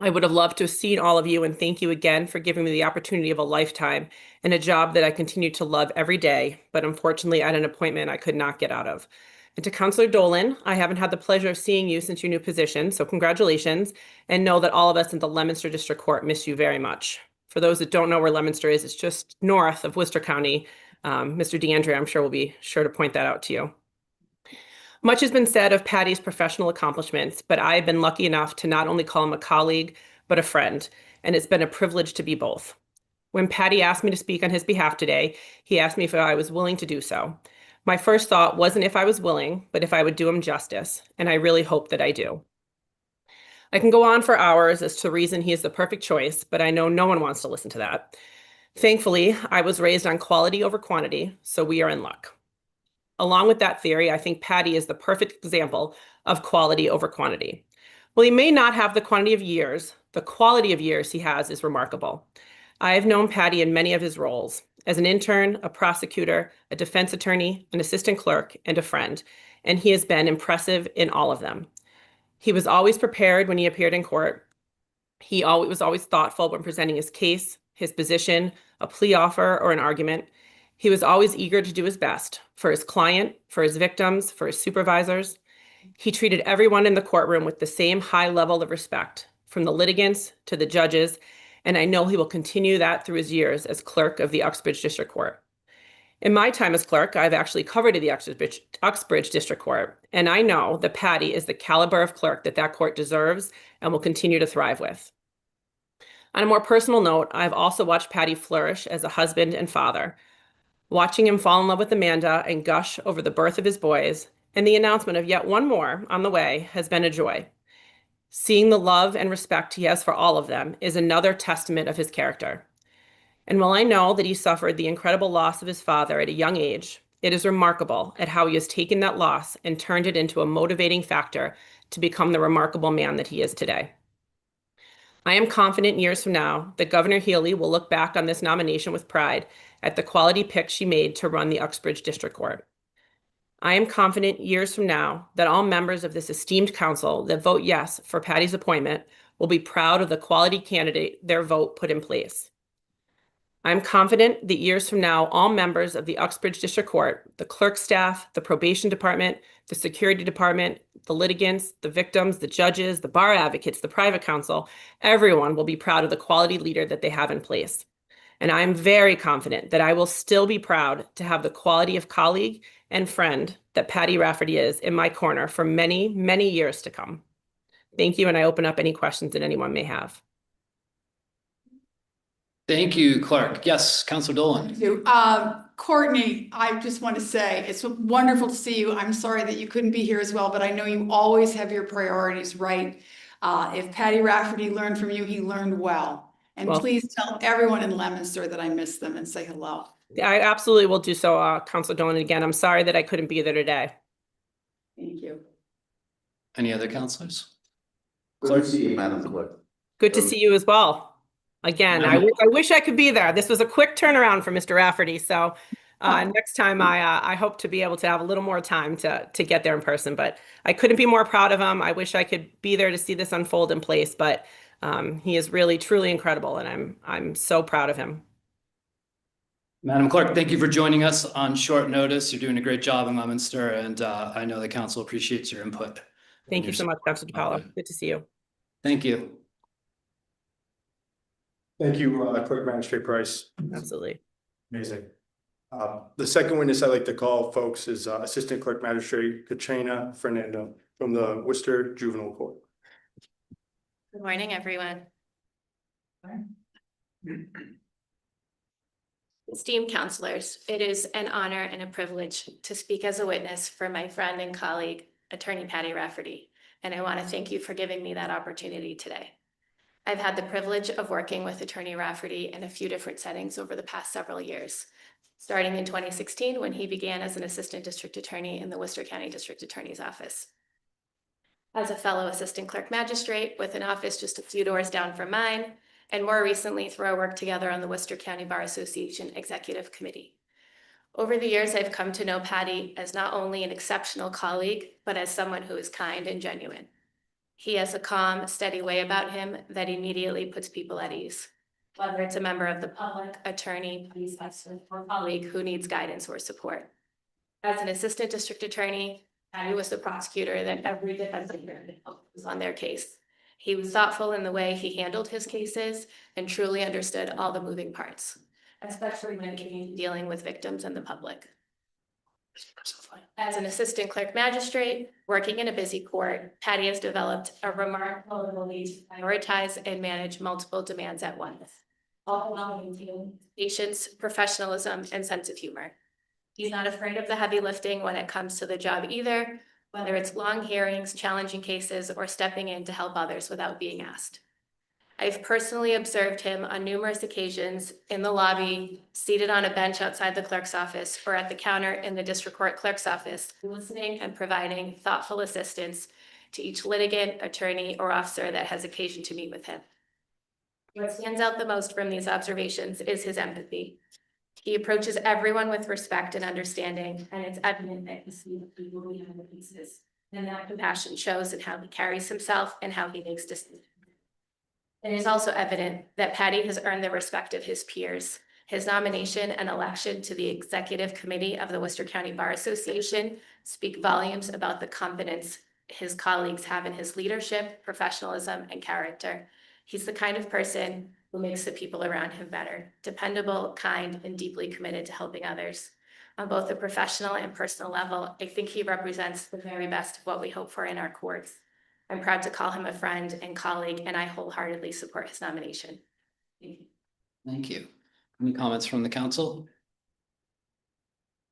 I would have loved to have seen all of you, and thank you again for giving me the opportunity of a lifetime and a job that I continue to love every day, but unfortunately at an appointment I could not get out of. And to Councilor Dolan, I haven't had the pleasure of seeing you since your new position, so congratulations, and know that all of us in the Leominster District Court miss you very much. For those that don't know where Leominster is, it's just north of Worcester County. Mr. DeAndrea, I'm sure will be sure to point that out to you. Much has been said of Patty's professional accomplishments, but I have been lucky enough to not only call him a colleague, but a friend, and it's been a privilege to be both. When Patty asked me to speak on his behalf today, he asked me if I was willing to do so. My first thought wasn't if I was willing, but if I would do him justice, and I really hope that I do. I can go on for hours as to the reason he is the perfect choice, but I know no one wants to listen to that. Thankfully, I was raised on quality over quantity, so we are in luck. Along with that theory, I think Patty is the perfect example of quality over quantity. While he may not have the quantity of years, the quality of years he has is remarkable. I have known Patty in many of his roles, as an intern, a prosecutor, a defense attorney, an assistant clerk, and a friend, and he has been impressive in all of them. He was always prepared when he appeared in court. He was always thoughtful when presenting his case, his position, a plea offer, or an argument. He was always eager to do his best for his client, for his victims, for his supervisors. He treated everyone in the courtroom with the same high level of respect, from the litigants to the judges, and I know he will continue that through his years as clerk of the Uxbridge District Court. In my time as clerk, I've actually covered the Uxbridge District Court, and I know that Patty is the caliber of clerk that court deserves and will continue to thrive with. On a more personal note, I've also watched Patty flourish as a husband and father. Watching him fall in love with Amanda and gush over the birth of his boys, and the announcement of yet one more on the way, has been a joy. Seeing the love and respect he has for all of them is another testament of his character. And while I know that he suffered the incredible loss of his father at a young age, it is remarkable at how he has taken that loss and turned it into a motivating factor to become the remarkable man that he is today. I am confident years from now that Governor Healy will look back on this nomination with pride at the quality pick she made to run the Uxbridge District Court. I am confident years from now that all members of this esteemed council that vote yes for Patty's appointment will be proud of the quality candidate their vote put in place. I'm confident that years from now, all members of the Uxbridge District Court, the clerk staff, the probation department, the security department, the litigants, the victims, the judges, the bar advocates, the private counsel, everyone will be proud of the quality leader that they have in place. And I'm very confident that I will still be proud to have the quality of colleague and friend that Patty Rafferty is in my corner for many, many years to come. Thank you, and I open up any questions that anyone may have. Thank you, Clerk. Yes, Councilor Dolan. Thank you. Courtney, I just want to say it's wonderful to see you. I'm sorry that you couldn't be here as well, but I know you always have your priorities right. If Patty Rafferty learned from you, he learned well. And please tell everyone in Leominster that I miss them and say hello. I absolutely will do so, Councilor Dolan. Again, I'm sorry that I couldn't be there today. Thank you. Any other councilors? Good to see you, Madam Clerk. Good to see you as well. Again, I wish I could be there. This was a quick turnaround for Mr. Rafferty, so Next time I hope to be able to have a little more time to get there in person, but I couldn't be more proud of him. I wish I could be there to see this unfold in place, but he is really, truly incredible, and I'm so proud of him. Madam Clerk, thank you for joining us on short notice. You're doing a great job in Leominster, and I know the council appreciates your input. Thank you so much, Councilor DiPaolo. Good to see you. Thank you. Thank you, Clerk Magistrate Price. Absolutely. Amazing. The second witness I'd like to call, folks, is Assistant Clerk Magistrate Katrina Fernando from the Worcester Juvenile Court. Good morning, everyone. Esteemed counselors, it is an honor and a privilege to speak as a witness for my friend and colleague, Attorney Patty Rafferty, and I want to thank you for giving me that opportunity today. I've had the privilege of working with Attorney Rafferty in a few different settings over the past several years, starting in 2016 when he began as an Assistant District Attorney in the Worcester County District Attorney's Office. As a fellow Assistant Clerk Magistrate with an office just a few doors down from mine, and more recently through our work together on the Worcester County Bar Association Executive Committee. Over the years, I've come to know Patty as not only an exceptional colleague, but as someone who is kind and genuine. He has a calm, steady way about him that immediately puts people at ease, whether it's a member of the public, attorney, police officer, or colleague who needs guidance or support. As an Assistant District Attorney, Patty was the prosecutor that every defense attorney was on their case. He was thoughtful in the way he handled his cases and truly understood all the moving parts, especially when it came to dealing with victims and the public. As an Assistant Clerk Magistrate, working in a busy court, Patty has developed a remarkable ability to prioritize and manage multiple demands at once, all while maintaining patience, professionalism, and sense of humor. He's not afraid of the heavy lifting when it comes to the job either, whether it's long hearings, challenging cases, or stepping in to help others without being asked. I've personally observed him on numerous occasions in the lobby, seated on a bench outside the clerk's office, or at the counter in the district court clerk's office, listening and providing thoughtful assistance to each litigant, attorney, or officer that has occasion to meet with him. What stands out the most from these observations is his empathy. He approaches everyone with respect and understanding, and it's evident that he sees the people behind the pieces. And that compassion shows in how he carries himself and how he makes decisions. It is also evident that Patty has earned the respect of his peers. His nomination and election to the Executive Committee of the Worcester County Bar Association speak volumes about the confidence his colleagues have in his leadership, professionalism, and character. He's the kind of person who makes the people around him better, dependable, kind, and deeply committed to helping others. On both a professional and personal level, I think he represents the very best of what we hope for in our courts. I'm proud to call him a friend and colleague, and I wholeheartedly support his nomination. Thank you. Thank you. Any comments from the council?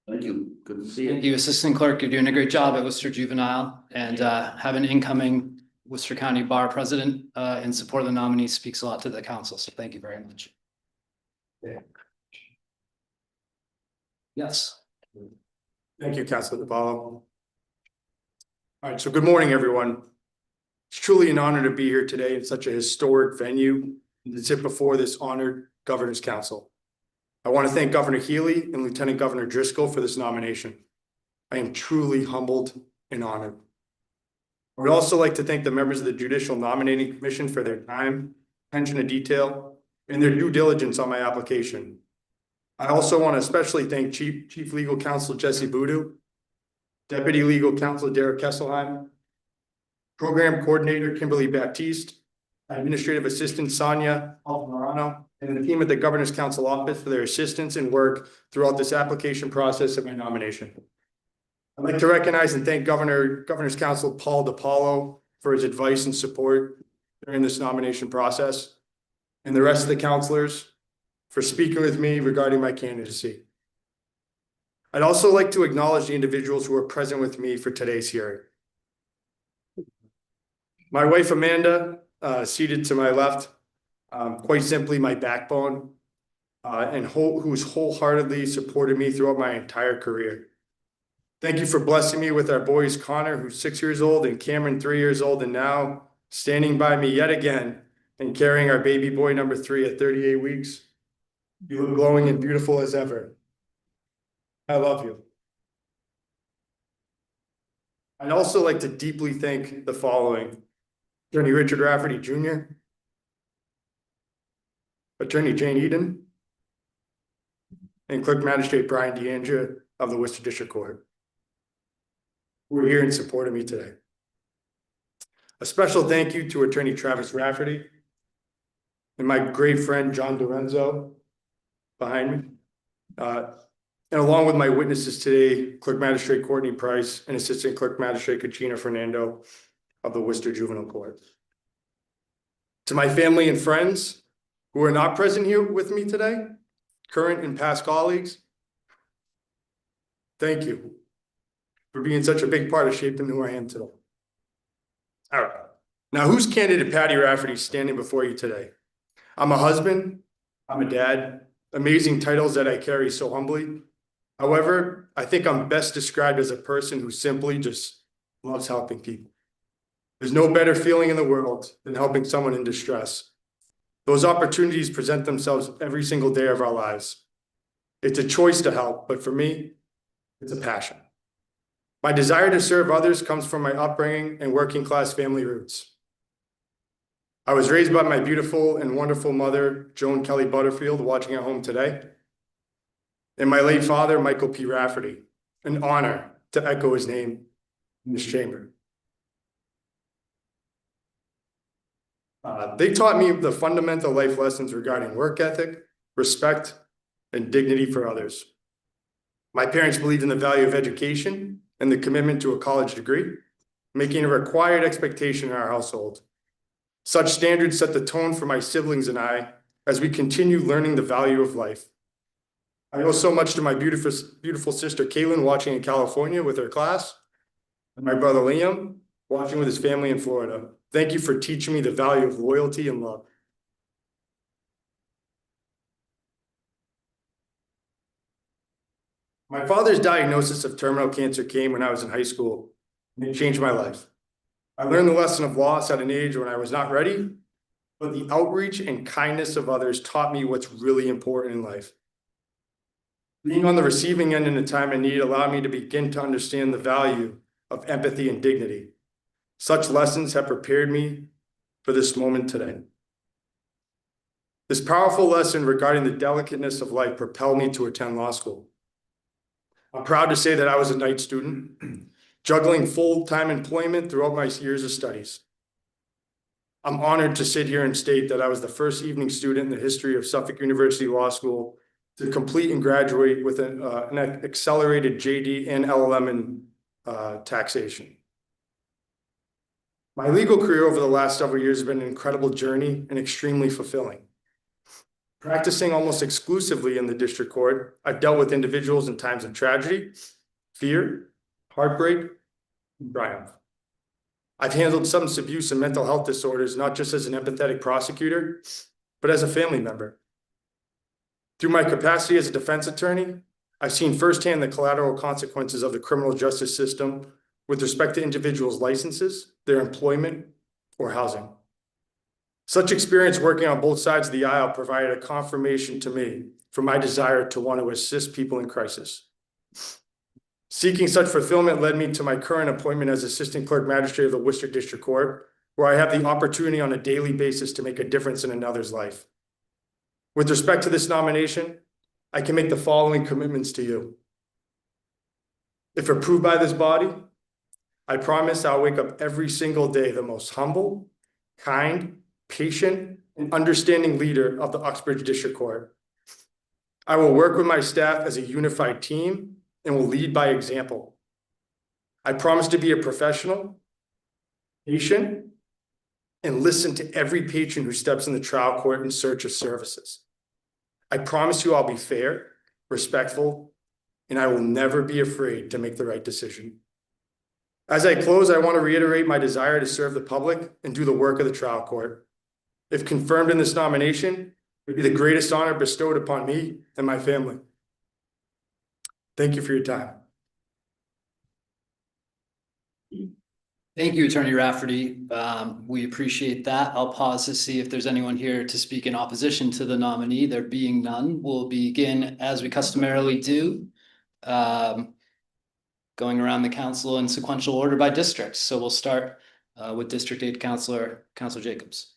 Thank you. Good to see you. Thank you, Assistant Clerk. You're doing a great job at Worcester Juvenile, and have an incoming Worcester County Bar President in support of the nominee speaks a lot to the council. So thank you very much. Yeah. Yes. Thank you, Councilor DiPaolo. All right, so good morning, everyone. It's truly an honor to be here today in such a historic venue and to sit before this honored Governor's Council. I want to thank Governor Healy and Lieutenant Governor Driscoll for this nomination. I am truly humbled and honored. I would also like to thank the members of the Judicial Nominating Commission for their time, attention to detail, and their due diligence on my application. I also want to especially thank Chief Legal Counsel Jesse Boudou, Deputy Legal Counsel Derek Kesselheim, Program Coordinator Kimberly Baptiste, Administrative Assistant Sonia Alvarado, and the team at the Governor's Council Office for their assistance and work throughout this application process of my nomination. I'd like to recognize and thank Governor's Counsel Paul DiPaolo for his advice and support during this nomination process, and the rest of the counselors for speaking with me regarding my candidacy. I'd also like to acknowledge the individuals who are present with me for today's hearing. My wife, Amanda, seated to my left, quite simply my backbone, and who's wholeheartedly supported me throughout my entire career. Thank you for blessing me with our boys, Connor, who's 6 years old, and Cameron, 3 years old, and now standing by me yet again and carrying our baby boy number 3 at 38 weeks. You look glowing and beautiful as ever. I love you. I'd also like to deeply thank the following: Attorney Richard Rafferty Jr., Attorney Jane Eden, and Clerk Magistrate Brian DeAndrea of the Worcester District Court, who are here in support of me today. A special thank you to Attorney Travis Rafferty and my great friend John Lorenzo behind me. And along with my witnesses today, Clerk Magistrate Courtney Price and Assistant Clerk Magistrate Katrina Fernando of the Worcester Juvenile Court. To my family and friends who are not present here with me today, current and past colleagues, thank you for being such a big part of shaping who I am today. All right. Now, who's candidate Patty Rafferty standing before you today? I'm a husband, I'm a dad, amazing titles that I carry so humbly. However, I think I'm best described as a person who simply just loves helping people. There's no better feeling in the world than helping someone in distress. Those opportunities present themselves every single day of our lives. It's a choice to help, but for me, it's a passion. My desire to serve others comes from my upbringing and working class family roots. I was raised by my beautiful and wonderful mother, Joan Kelly Butterfield, watching at home today, and my late father, Michael P. Rafferty. An honor to echo his name in this chamber. They taught me the fundamental life lessons regarding work ethic, respect, and dignity for others. My parents believed in the value of education and the commitment to a college degree, making a required expectation in our household. Such standards set the tone for my siblings and I as we continue learning the value of life. I owe so much to my beautiful sister, Kaylin, watching in California with her class, and my brother, Liam, watching with his family in Florida. Thank you for teaching me the value of loyalty and love. My father's diagnosis of terminal cancer came when I was in high school, and it changed my life. I learned the lesson of loss at an age when I was not ready, but the outreach and kindness of others taught me what's really important in life. Being on the receiving end in a time of need allowed me to begin to understand the value of empathy and dignity. Such lessons have prepared me for this moment today. This powerful lesson regarding the delicateness of life propelled me to attend law school. I'm proud to say that I was a night student, juggling full-time employment throughout my years of studies. I'm honored to sit here and state that I was the first evening student in the history of Suffolk University Law School to complete and graduate with an accelerated JD and LLM in taxation. My legal career over the last several years has been an incredible journey and extremely fulfilling. Practicing almost exclusively in the district court, I've dealt with individuals in times of tragedy, fear, heartbreak, and triumph. I've handled substance abuse and mental health disorders, not just as an empathetic prosecutor, but as a family member. Through my capacity as a defense attorney, I've seen firsthand the collateral consequences of the criminal justice system with respect to individuals' licenses, their employment, or housing. Such experience working on both sides of the aisle provided a confirmation to me for my desire to want to assist people in crisis. Seeking such fulfillment led me to my current appointment as Assistant Clerk Magistrate of the Worcester District Court, where I have the opportunity on a daily basis to make a difference in another's life. With respect to this nomination, I can make the following commitments to you. If approved by this body, I promise I'll wake up every single day the most humble, kind, patient, and understanding leader of the Uxbridge District Court. I will work with my staff as a unified team and will lead by example. I promise to be a professional, patient, and listen to every patron who steps in the trial court in search of services. I promise you I'll be fair, respectful, and I will never be afraid to make the right decision. As I close, I want to reiterate my desire to serve the public and do the work of the trial court. If confirmed in this nomination, it would be the greatest honor bestowed upon me and my family. Thank you for your time. Thank you, Attorney Rafferty. We appreciate that. I'll pause to see if there's anyone here to speak in opposition to the nominee. There being none, we'll begin as we customarily do going around the council in sequential order by district. So we'll start with District 8 Counselor Jacobs.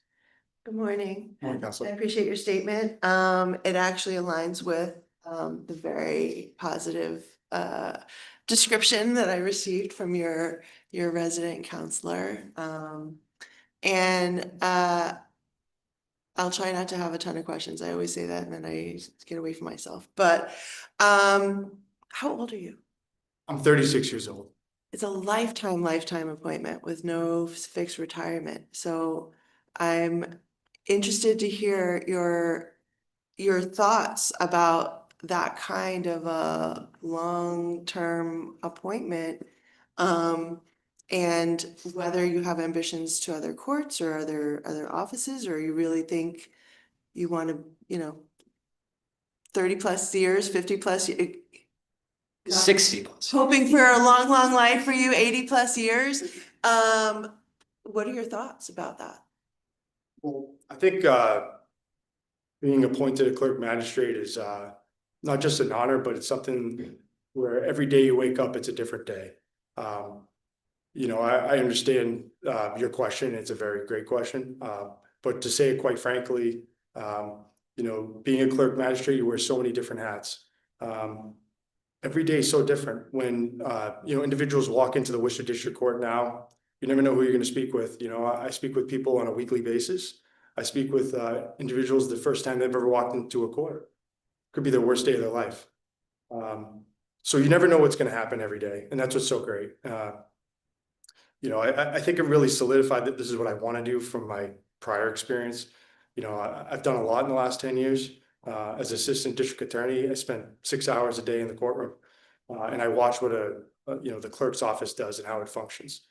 Good morning. Morning, I Counselor. appreciate your statement. It actually aligns with the very positive description that I received from your resident counselor. And I'll try not to have a ton of questions. I always say that and then I get away from myself. But how old are you? I'm 36 years old. It's a lifetime appointment with no fixed retirement. So I'm interested to hear your thoughts about that kind of a long-term appointment. And whether you have ambitions to other courts or other offices, or you really think you want to, 30 plus years, 50 plus, 60 plus. hoping for a long life for you, 80 plus years. What are your thoughts about that? Well, I think being appointed a clerk magistrate is not just an honor, but it's something where every day you wake up, it's a different day. I understand your question. It's a very great question. But to say it quite frankly, being a clerk magistrate, you wear so many different hats. Every day is so different. When individuals walk into the Worcester District Court now, you never know who you're going to speak with. I speak with people on a weekly basis. I speak with individuals the first time they've ever walked into a court. Could be their worst day of their life. So you never know what's going to happen every day, and that's what's so great. I think it really solidified that this is what I want to do from my prior experience. I've done a lot in the last 10 years. As assistant district attorney, I spent 6 hours a day in the courtroom, and I watch what the clerk's office does and how it functions.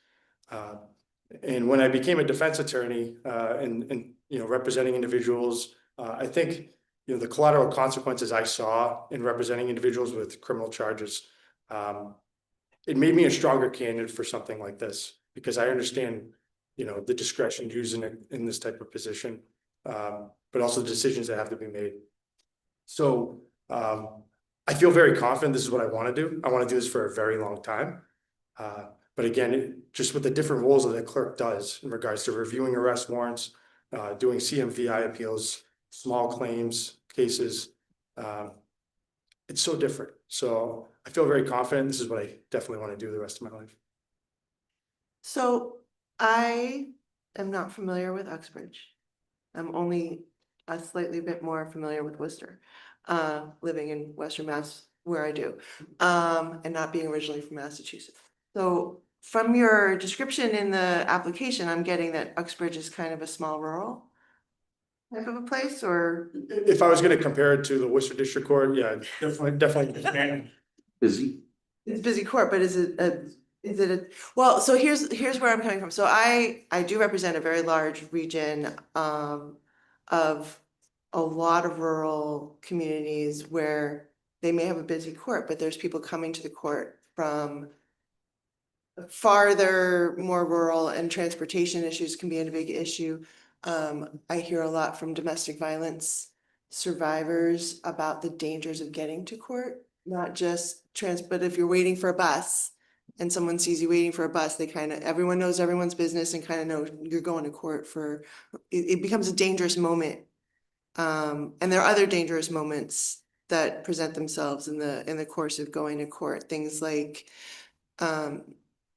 And when I became a defense attorney and representing individuals, I think the collateral consequences I saw in representing individuals with criminal charges, it made me a stronger candidate for something like this, because I understand the discretion used in this type of position, but also the decisions that have to be made. So I feel very confident this is what I want to do. I want to do this for a very long time. But again, just with the different roles that the clerk does in regards to reviewing arrest warrants, doing CMVI appeals, small claims cases, it's so different. So I feel very confident. This is what I definitely want to do the rest of my life. So I am not familiar with Uxbridge. I'm only a slightly bit more familiar with Worcester, living in Western Mass where I do, and not being originally from Massachusetts. So from your description in the application, I'm getting that Uxbridge is kind of a small rural type of a place, or? If I was going to compare it to the Worcester District Court, yeah, definitely. Busy. It's a busy court, but well, so here's where I'm coming from. So I do represent a very large region of a lot of rural communities where they may have a busy court, but there's people coming to the court from farther, more rural, and transportation issues can be a big issue. I hear a lot from domestic violence survivors about the dangers of getting to court, not just but if you're waiting for a bus and someone sees you waiting for a bus, everyone knows everyone's business and kind of know you're going to court it becomes a dangerous moment. And there are other dangerous moments that present themselves in the course of going to court. Things like,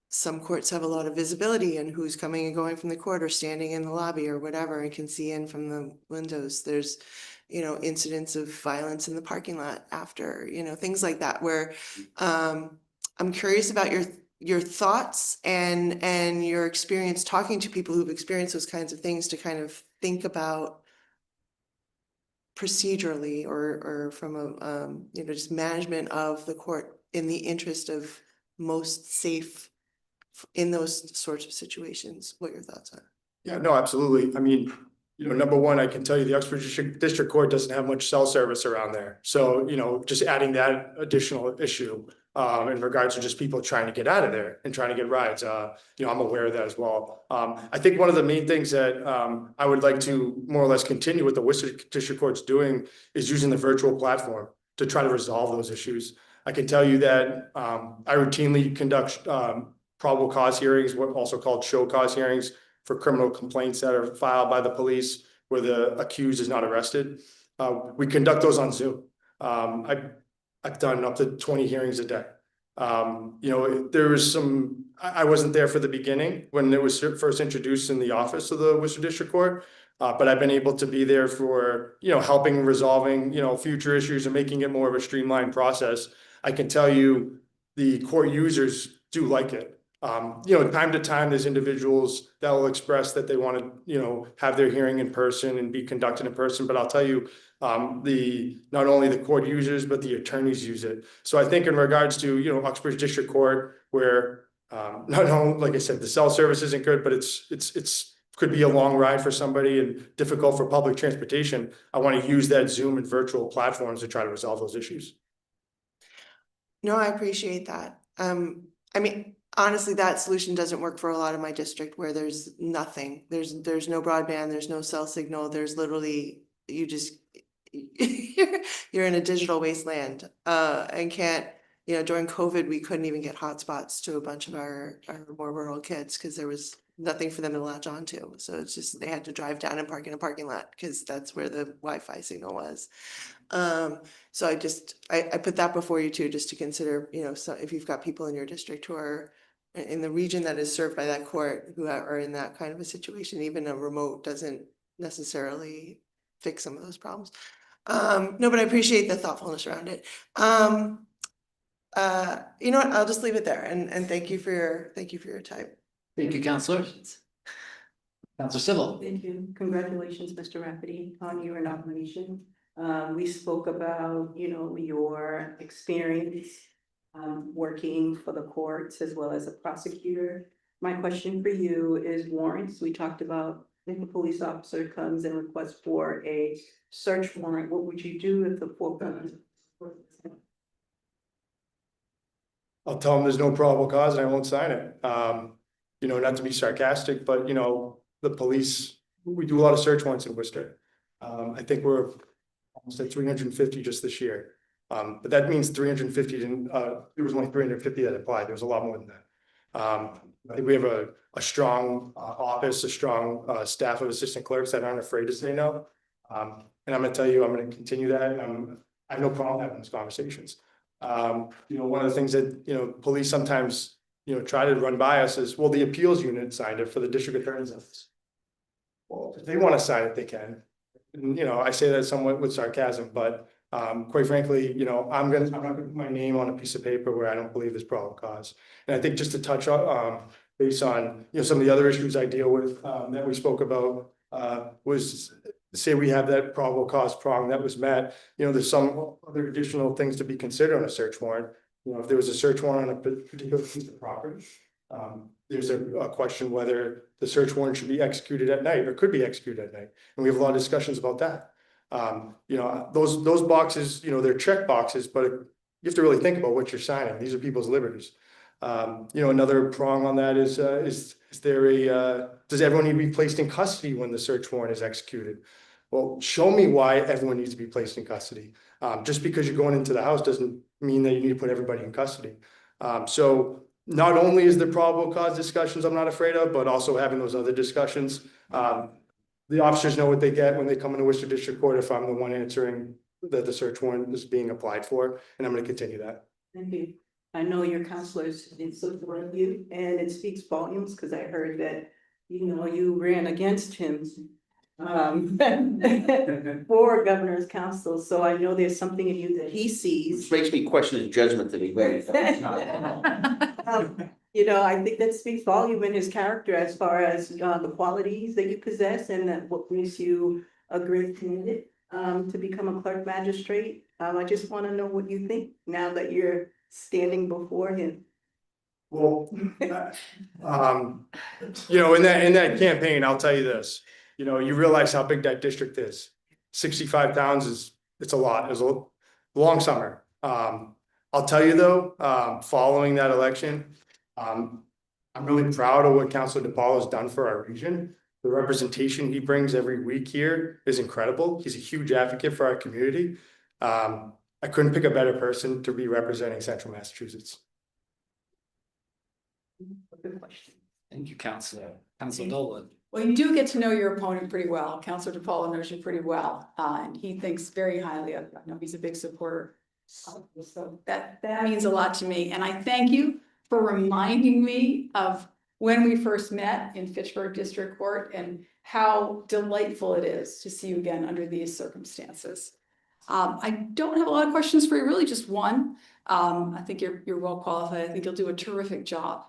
some courts have a lot of visibility and who's coming and going from the court or standing in the lobby or whatever and can see in from the windows. There's, incidents of violence in the parking lot after, things like that, where I'm curious about your thoughts and your experience talking to people who've experienced those kinds of things to kind of think about procedurally or from a, just management of the court in the interest of most safe in those sorts of situations, what your thoughts are. Yeah, no, absolutely. I mean, number one, I can tell you the Uxbridge District Court doesn't have much cell service around there. So, just adding that additional issue in regards to just people trying to get out of there and trying to get rides, I'm aware of that as well. I think one of the main things that I would like to more or less continue with the Worcester District Court's doing is using the virtual platform to try to resolve those issues. I can tell you that I routinely conduct probable cause hearings, what also called show cause hearings for criminal complaints that are filed by the police where the accused is not arrested. We conduct those on Zoom. I've done up to 20 hearings a day. There was some, I wasn't there for the beginning when it was first introduced in the office of the Worcester District Court. But I've been able to be there for, helping resolving, future issues and making it more of a streamlined process. I can tell you the court users do like it. Time to time, there's individuals that will express that they want to, have their hearing in person and be conducted in person. But I'll tell you, not only the court users, but the attorneys use it. So I think in regards to, Uxbridge District Court, where not only, like I said, the cell service isn't good, but it's could be a long ride for somebody and difficult for public transportation. I want to use that Zoom and virtual platforms to try to resolve those issues. No, I appreciate that. I mean, honestly, that solution doesn't work for a lot of my district where there's nothing. There's no broadband, there's no cell signal, there's literally, you're in a digital wasteland, and can't, during COVID, we couldn't even get hotspots to a bunch of our more rural kids because there was nothing for them to latch onto. So it's just, they had to drive down and park in a parking lot because that's where the Wi-Fi signal was. So I put that before you too, just to consider, so if you've got people in your district who are in the region that is served by that court, who are in that kind of a situation, even a remote doesn't necessarily fix some of those problems. No, but I appreciate the thoughtfulness around it. You know what, I'll just leave it there and thank you for your time. Thank you, Counselor. Counselor Civil. Thank you. Congratulations, Mr. Rafferty, on your nomination. We spoke about, your experience working for the courts as well as a prosecutor. My question for you is warrants. We talked about if a police officer comes and requests for a search warrant, what would you do if the court comes? I'll tell them there's no probable cause and I won't sign it. Not to be sarcastic, but the police, we do a lot of search warrants in Worcester. I think we're almost at 350 just this year. But that means 350 didn't, there was only 350 that applied. There was a lot more than that. I think we have a strong office, a strong staff of assistant clerks that aren't afraid to say no. And I'm gonna tell you, I'm gonna continue that. I have no problem having those conversations. One of the things that, police sometimes, try to run by us is, well, the appeals unit signed it for the district attorney's office. Well, if they want to sign it, they can. And, I say that somewhat with sarcasm, but quite frankly, I'm not gonna put my name on a piece of paper where I don't believe there's probable cause. And I think just to touch on, based on, some of the other issues I deal with, that we spoke about, was say we have that probable cause prong that was met, there's some other additional things to be considered on a search warrant. If there was a search warrant on a particular piece of property, there's a question whether the search warrant should be executed at night or could be executed at night. And we have a lot of discussions about that. Those boxes, they're check boxes, but you have to really think about what you're signing. These are people's liberties. Another prong on that is there does everyone need to be placed in custody when the search warrant is executed? Well, show me why everyone needs to be placed in custody. Just because you're going into the house doesn't mean that you need to put everybody in custody. So not only is there probable cause discussions I'm not afraid of, but also having those other discussions. The officers know what they get when they come into Worcester District Court if I'm the one answering that the search warrant is being applied for, and I'm going to continue that. Thank you. I know your counselors in support of you, and it speaks volumes because I heard that, you ran against him for governor's council. So I know there's something in you that he sees. Which makes me question his judgment that he made. I think that speaks volume in his character as far as the qualities that you possess and that what makes you a great candidate to become a clerk magistrate. I just want to know what you think now that you're standing before him. Well, in that campaign, I'll tell you this. You realize how big that district is. 65 towns it's a lot. It was a long summer. I'll tell you though, following that election, I'm really proud of what Councilor DePaul has done for our region. The representation he brings every week here is incredible. He's a huge advocate for our community. I I couldn't pick a better person to be representing Central Massachusetts. Good question. Thank you, Counselor. Counselor Dolan. Well, you do get to know your opponent pretty well. Counselor DePaula knows you pretty well, and he thinks very highly of you. I know he's a big supporter. So that means a lot to me, and I thank you for reminding me of when we first met in Fitchburg District Court and how delightful it is to see you again under these circumstances. I don't have a lot of questions for you, really just one. I think you're well qualified. I think you'll do a terrific job.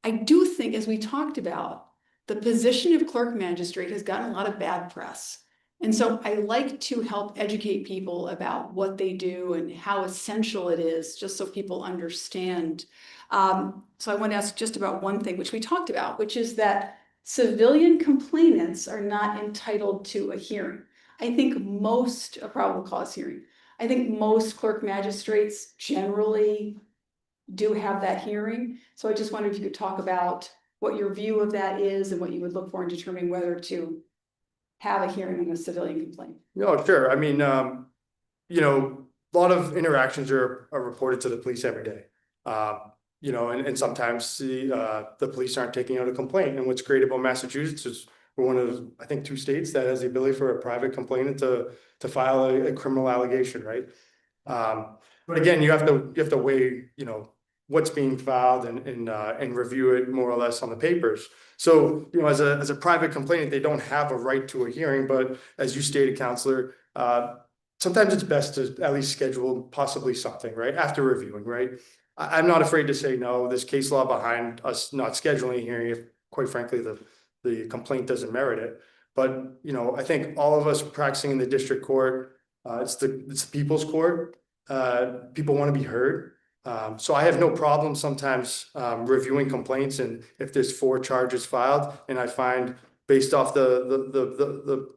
I do think, as we talked about, the position of clerk magistrate has gotten a lot of bad press. And so I like to help educate people about what they do and how essential it is, just so people understand. So I want to ask just about one thing, which we talked about, which is that civilian complainants are not entitled to a hearing. I think a probable cause hearing. I think most clerk magistrates generally do have that hearing. So I just wondered if you could talk about what your view of that is and what you would look for in determining whether to have a hearing on a civilian complaint. No, sure. I mean, you know, a lot of interactions are reported to the police every day. You know, and sometimes the police aren't taking out a complaint. And what's great about Massachusetts is we're one of, I think, 2 states that has the ability for a private complainant to file a criminal allegation, right? But again, you have to weigh, you know, what's being filed and review it more or less on the papers. So, you know, as a private complainant, they don't have a right to a hearing, but as you stated, Counselor, sometimes it's best to at least schedule possibly something, right? After reviewing, right? I'm not afraid to say no. There's case law behind us not scheduling a hearing if, quite frankly, the complaint doesn't merit it. But, you know, I think all of us practicing in the district court, it's the people's court. People want to be heard. So I have no problem sometimes reviewing complaints, and if there's 4 charges filed and I find based off the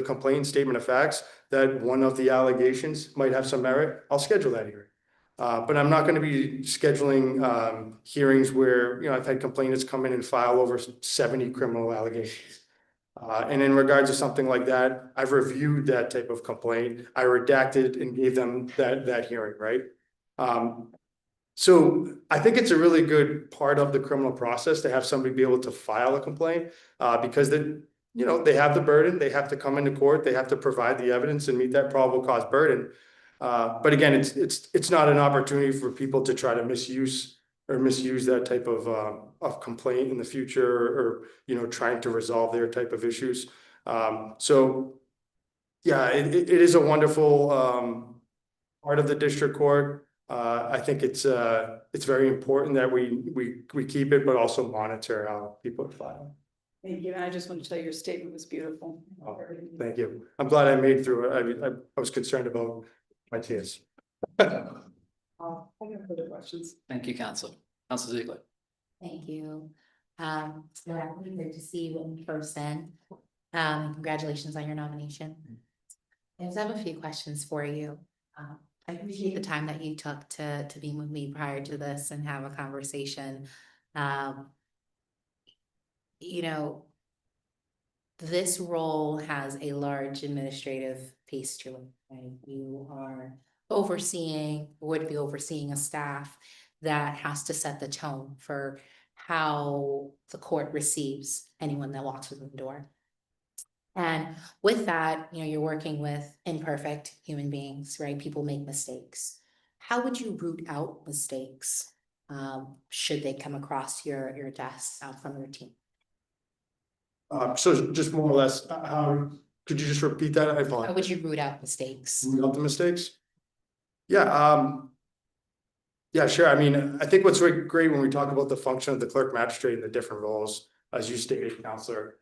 complaint statement of facts that one of the allegations might have some merit, I'll schedule that hearing. But I'm not going to be scheduling hearings where, you know, I've had complainants come in and file over 70 criminal allegations. And in regards to something like that, I've reviewed that type of complaint. I redacted and gave them that hearing, right? So I think it's a really good part of the criminal process to have somebody be able to file a complaint because you know, they have the burden, they have to come into court, they have to provide the evidence and meet that probable cause burden. But again, it's not an opportunity for people to try to misuse that type of complaint in the future, or you know, trying to resolve their type of issues. So yeah, it is a wonderful part of the district court. I think it's very important that we keep it, but also monitor how people are filing. Thank you. And I just want to tell you, your statement was beautiful. Oh, thank you. I'm glad I made through it. I mean, I was concerned about my tears. I have no further questions. Thank you, Counselor. Counselor Ziegler. Thank you. So happy good to see you in person. Congratulations on your nomination. I just have a few questions for you. I appreciate the time that you took to be with me prior to this and have a conversation. You know, this role has a large administrative piece to it, right? You are would be overseeing a staff that has to set the tone for how the court receives anyone that walks through the door. And with that, you know, you're working with imperfect human beings, right? People make mistakes. How would you root out mistakes should they come across your desk from your team? So just more or less, how could you just repeat that? I apologize. How would you root out mistakes? Root out the mistakes? Yeah, yeah, sure. I mean, I think what's really great when we talk about the function of the clerk magistrate and the different roles, as you stated, Counselor,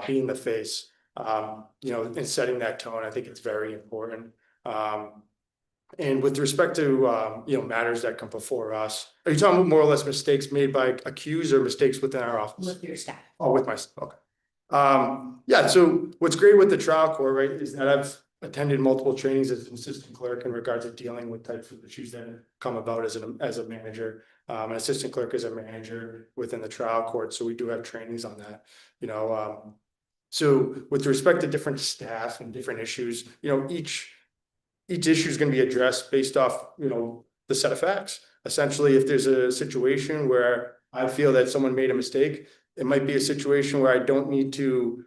being the face, you know, and setting that tone, I think it's very important. And with respect to, you know, matters that come before us, are you talking about more or less mistakes made by accused or mistakes within our office? With your staff. Oh, with my, okay. Yeah, so what's great with the trial court, right, is that I've attended multiple trainings as an assistant clerk in regards to dealing with types of issues that come about as a manager. An assistant clerk is a manager within the trial court, so we do have trainings on that, you know. So with respect to different staff and different issues, you know, each each issue is going to be addressed based off, the set of facts. Essentially, if there's a situation where I feel that someone made a mistake, it might be a situation where I don't need to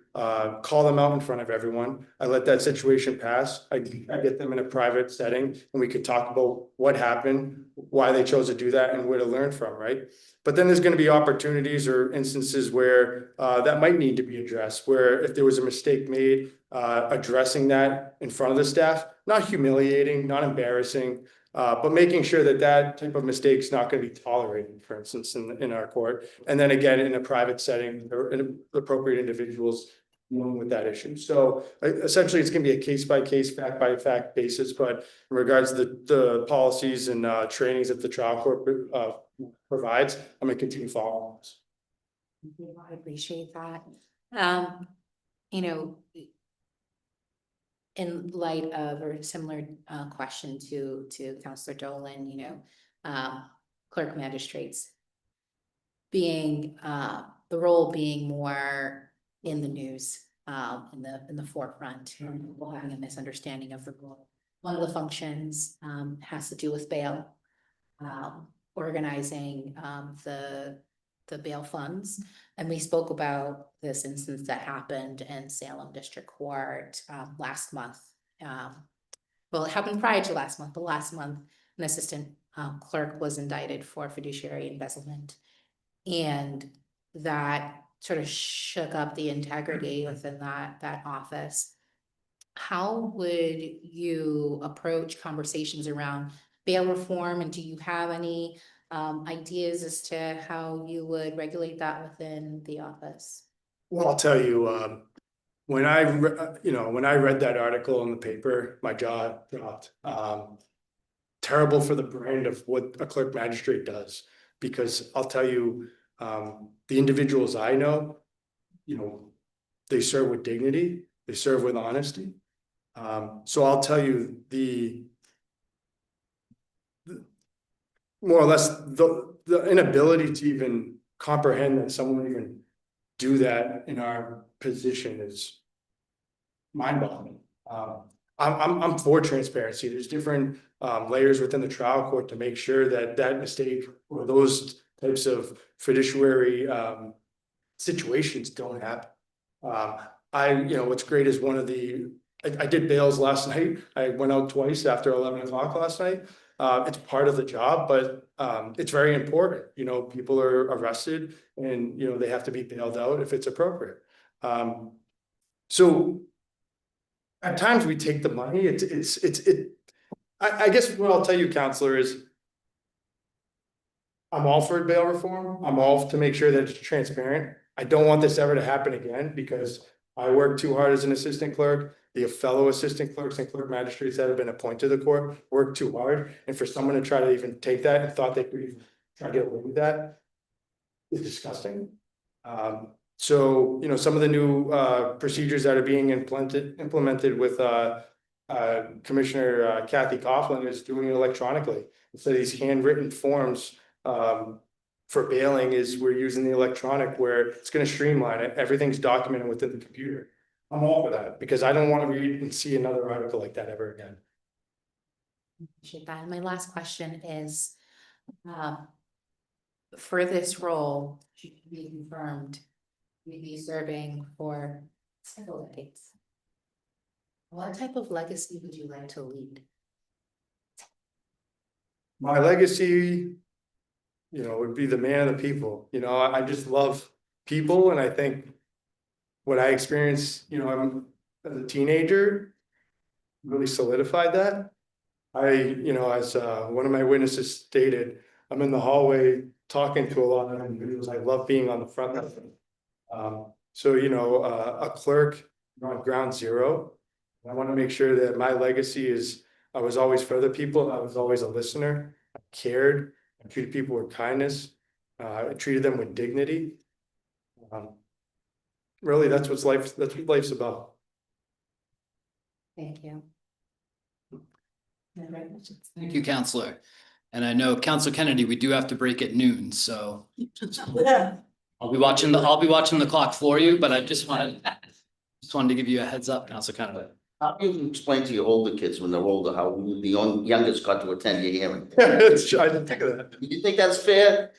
call them out in front of everyone. I let that situation pass. I get them in a private setting and we could talk about what happened, why they chose to do that and where to learn from, right? But then there's going to be opportunities or instances where that might need to be addressed, where if there was a mistake made, addressing that in front of the staff, not humiliating, not embarrassing, but making sure that that type of mistake is not going to be tolerated, for instance, in our court. And then again, in a private setting, or in appropriate individuals dealing with that issue. So essentially, it's going to be a case-by-case, fact-by-fact basis. But in regards to the policies and trainings that the trial court provides, I'm going to continue following this. I appreciate that. You know, in light of a similar question to Counselor Dolan, clerk magistrates being the role being more in the news, in the forefront, and people having a misunderstanding of the role. One of the functions has to do with bail, organizing the bail funds. And we spoke about this instance that happened in Salem District Court last month. Well, it happened prior to last month, but last month, an assistant clerk was indicted for fiduciary embezzlement. And that sort of shook up the integrity within that office. How would you approach conversations around bail reform? And do you have any ideas as to how you would regulate that within the office? Well, I'll tell you, when I read that article in the paper, my jaw dropped. Terrible for the brand of what a clerk magistrate does, because I'll tell you, the individuals I know, they serve with dignity, they serve with honesty. So I'll tell you the more or less the inability to even comprehend that someone would even do that in our position is mind-boggling. I'm for transparency. There's different layers within the trial court to make sure that that mistake or those types of fiduciary situations don't happen. What's great is I did bails last night. I went out twice after 11 o'clock last night. It's part of the job, but it's very important. People are arrested and, they have to be bailed out if it's appropriate. So at times we take the money. I guess what I'll tell you, Counselor, is I'm all for bail reform. I'm all to make sure that it's transparent. I don't want this ever to happen again, because I work too hard as an assistant clerk. The fellow assistant clerks and clerk magistrates that have been appointed to the court work too hard. And for someone to try to even take that and thought they could even try to get away with that is disgusting. So, some of the new procedures that are being implemented with Commissioner Kathy Coughlin is doing it electronically. Instead of these handwritten forms for bailing, we're using the electronic, where it's going to streamline it. Everything's documented within the computer. I'm all for that, because I don't want to read and see another article like that ever again. Appreciate that. And my last question is, for this role, should you be confirmed, you'd be serving for several decades. What type of legacy would you like to lead? My legacy, would be the man of the people. I just love people, and I think what I experienced, I'm as a teenager, really solidified that. As one of my witnesses stated, I'm in the hallway talking to a lot of individuals. I love being on the front line. A clerk on ground zero. I want to make sure that my legacy is, I was always for the people. I was always a listener. I cared. I treated people with kindness. I treated them with dignity. Really, that's what life's about. Thank you. Thank you, Counselor. And I know, Counselor Kennedy, we do have to break at noon, so I'll be watching the clock for you, but I just wanted to give you a heads up, Counselor Kennedy. How do you explain to your older kids when they're older how the youngest got to attend your hearing? I didn't think of that. Do you think that's fair?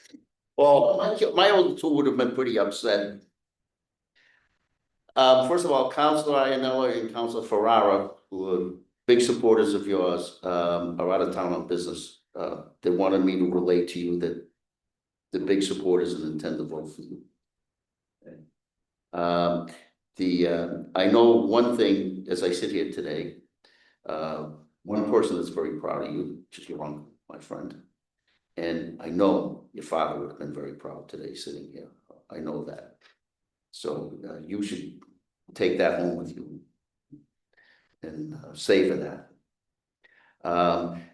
Well, My older two would have been pretty upset. First of all, Councilor Iannella and Councilor Ferrara, who are big supporters of yours, are out of town on business. They wanted me to relate to you that they're big supporters and intend to vote for you. I know one thing as I sit here today, one person that's very proud of you, which is your uncle, my friend. And I know your father would have been very proud today sitting here. I know that. So you should take that home with you and savor that.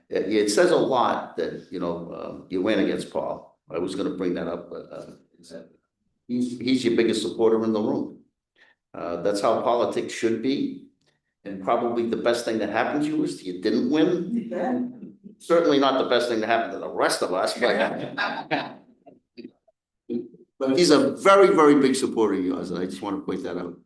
It says a lot that, you went against Paul. I was going to bring that up, but he's your biggest supporter in the room. That's how politics should be. And probably the best thing that happened to you is you didn't win. Certainly not the best thing that happened to the rest of us, but he's a very, very big supporter of yours, and I just want to point that out.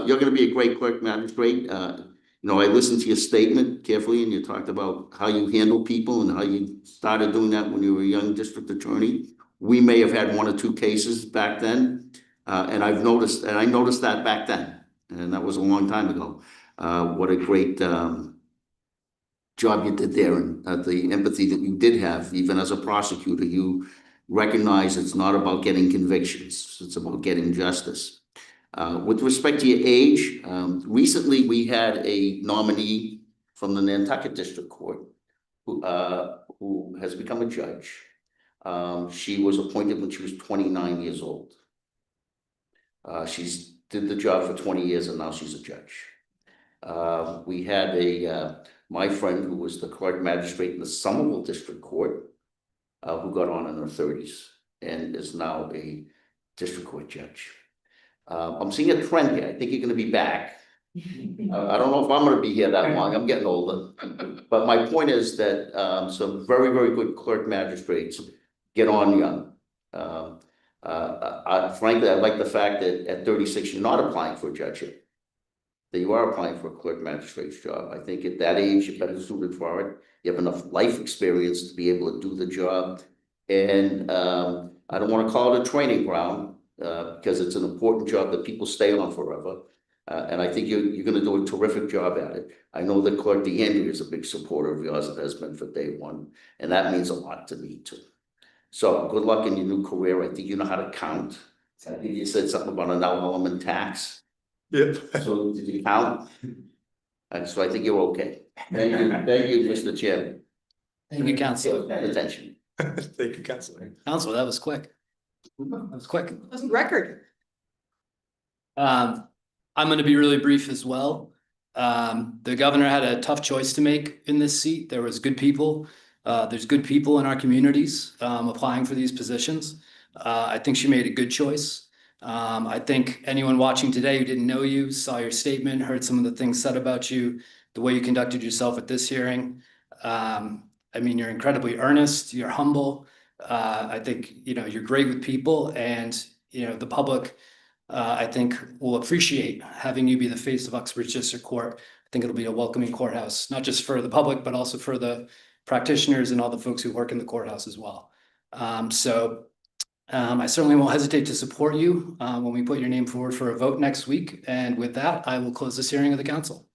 You're going to be a great clerk magistrate. I listened to your statement carefully, and you talked about how you handle people and how you started doing that when you were a young district attorney. We may have had one or two cases back then, and I noticed that back then, and that was a long time ago. What a great job you did there, and the empathy that you did have, even as a prosecutor. You recognize it's not about getting convictions, it's about getting justice. With respect to your age, recently we had a nominee from the Nantucket District Court who has become a judge. She was appointed when she was 29 years old. She's did the job for 20 years and now she's a judge. We had my friend who was the clerk magistrate in the Somerville District Court, who got on in her 30s and is now a district court judge. I'm seeing a trend here. I think you're going to be back. I don't know if I'm going to be here that long. I'm getting older. But my point is that some very, very good clerk magistrates get on young. Frankly, I like the fact that at 36, you're not applying for a judgeship, that you are applying for a clerk magistrate's job. I think at that age, you're better suited for it. You have enough life experience to be able to do the job. And I don't want to call it a training ground because it's an important job that people stay on forever. And I think you're going to do a terrific job at it. I know that Clerk DeAndre is a big supporter of yours and has been for day one. And that means a lot to me too. So good luck in your new career. I think you know how to count. I think you said something about an element tax. Yep. So did you count? And so I think you're okay. Thank you, Mr. Chairman. Thank you, Counselor. Attention. Thank you, Counselor. Counselor, that was quick. That was quick. That's a record. I'm going to be really brief as well. The governor had a tough choice to make in this seat. There was good people. There's good people in our communities applying for these positions. I think she made a good choice. I think anyone watching today who didn't know you, saw your statement, heard some of the things said about you, the way you conducted yourself at this hearing. I mean, you're incredibly earnest, you're humble. I think, you're great with people, and, the public, I think, will appreciate having you be the face of Uxbridge District Court. I think it'll be a welcoming courthouse, not just for the public, but also for the practitioners and all the folks who work in the courthouse as well. I certainly won't hesitate to support you when we put your name forward for a vote next week. And with that, I will close this hearing of the council.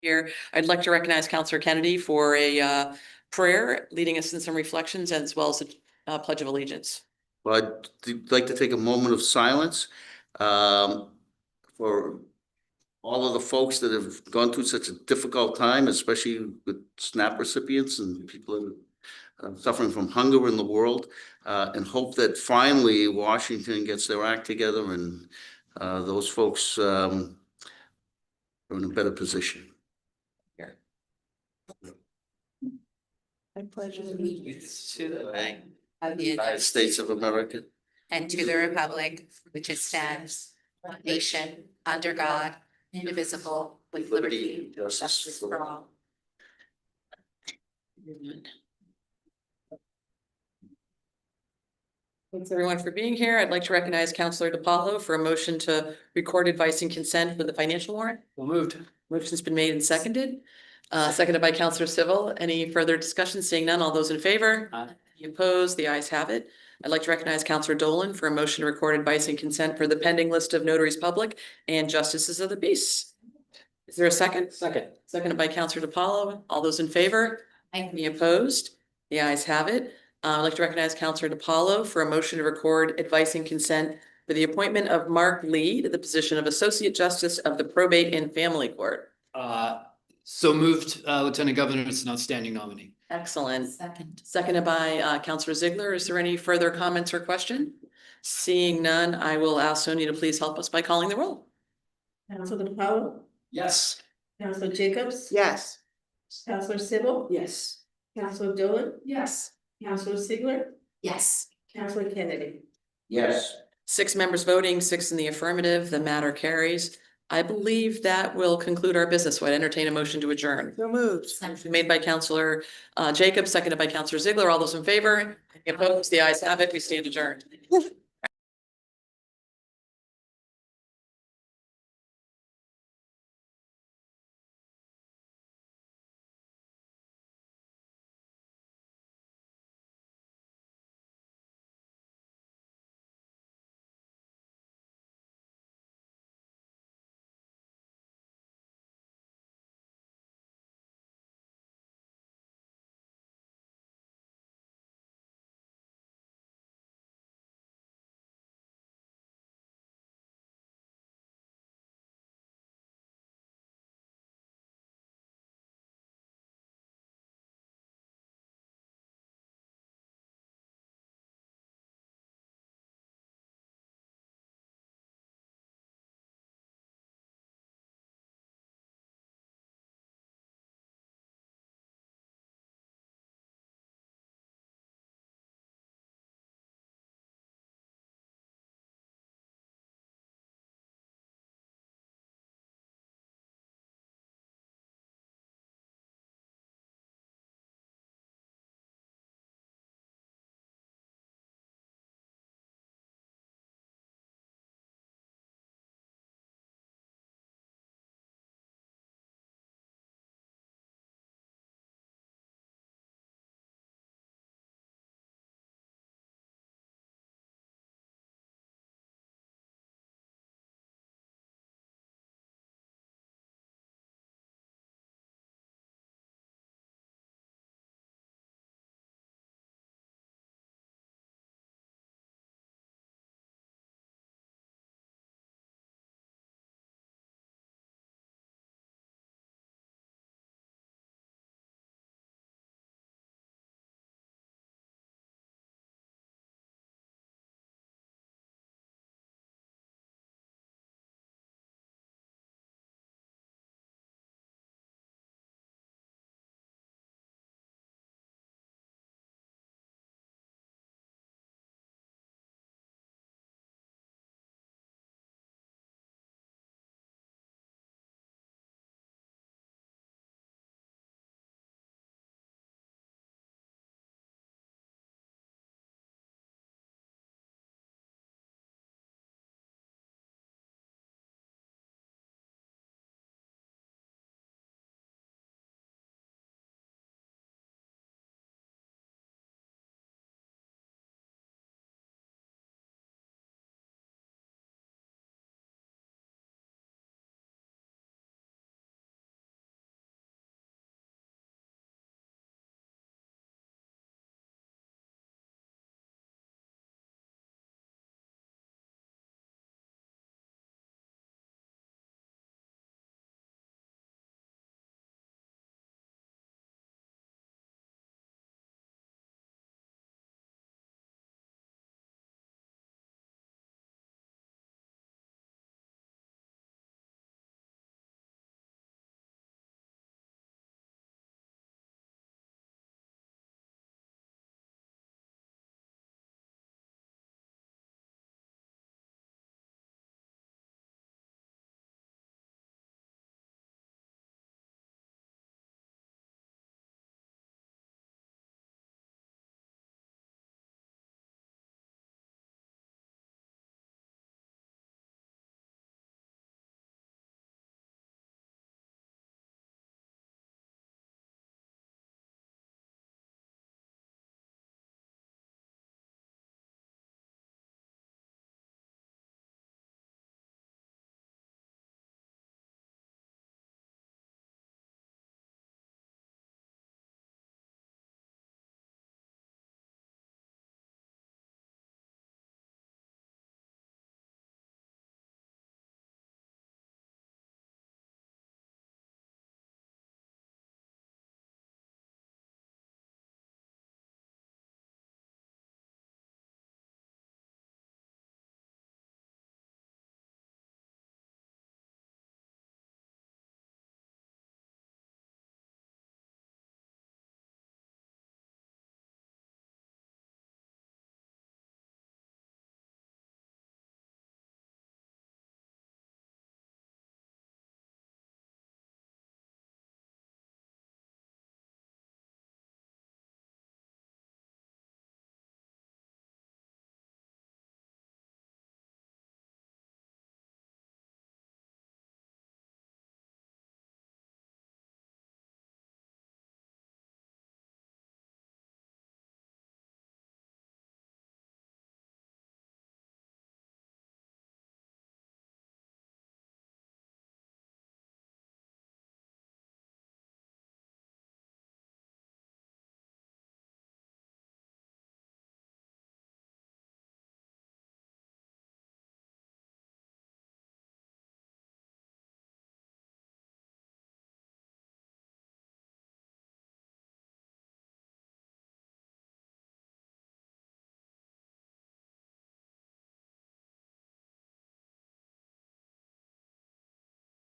Here, I'd like to recognize Counselor Kennedy for a prayer leading us in some reflections as well as a pledge of allegiance. Well, I'd like to take a moment of silence for all of the folks that have gone through such a difficult time, especially with SNAP recipients and people suffering from hunger in the world, and hope that finally Washington gets their act together and those folks are in a better position. My pleasure. To the flag Of the United States of America. and to the republic which it stands, one nation, under God, indivisible, with liberty and justice for all. Thanks everyone for being here. I'd like to recognize Counselor DiPaolo for a motion to record advice and consent for the financial warrant. Well moved. Motion's been made and seconded. Seconded by Counselor Civil. Any further discussion? Seeing none, all those in favor? Aye. Any opposed? The ayes have it. I'd like to recognize Counselor Dolan for a motion to record advice and consent for the pending list of notaries public and justices of the peace. Is there a second? Second. Seconded by Counselor DiPaolo. All those in favor? Any opposed? The ayes have it. I'd like to recognize Counselor DiPaolo for a motion to record advice and consent for the appointment of Mark Lee to the position of Associate Justice of the Probate and Family Court. So moved, Lieutenant Governor, it's an outstanding nominee. Excellent. Second. Seconded by Counselor Ziegler. Is there any further comments or question? Seeing none, I will ask Sonia to please help us by calling the roll. Counselor DePaulo, Yes. Counselor Jacobs. Yes. Counselor Civil, Yes. Counselor Dolan, Yes. Counselor Sigler, Yes. Counselor Kennedy. Yes. 6 members voting, 6 in the affirmative, the matter carries. I believe that will conclude our business. So I'd entertain a motion to adjourn. So moved. Made by Counselor Jacobs, seconded by Counselor Ziegler. All those in favor? Any opposed? The ayes have it. We stand adjourned.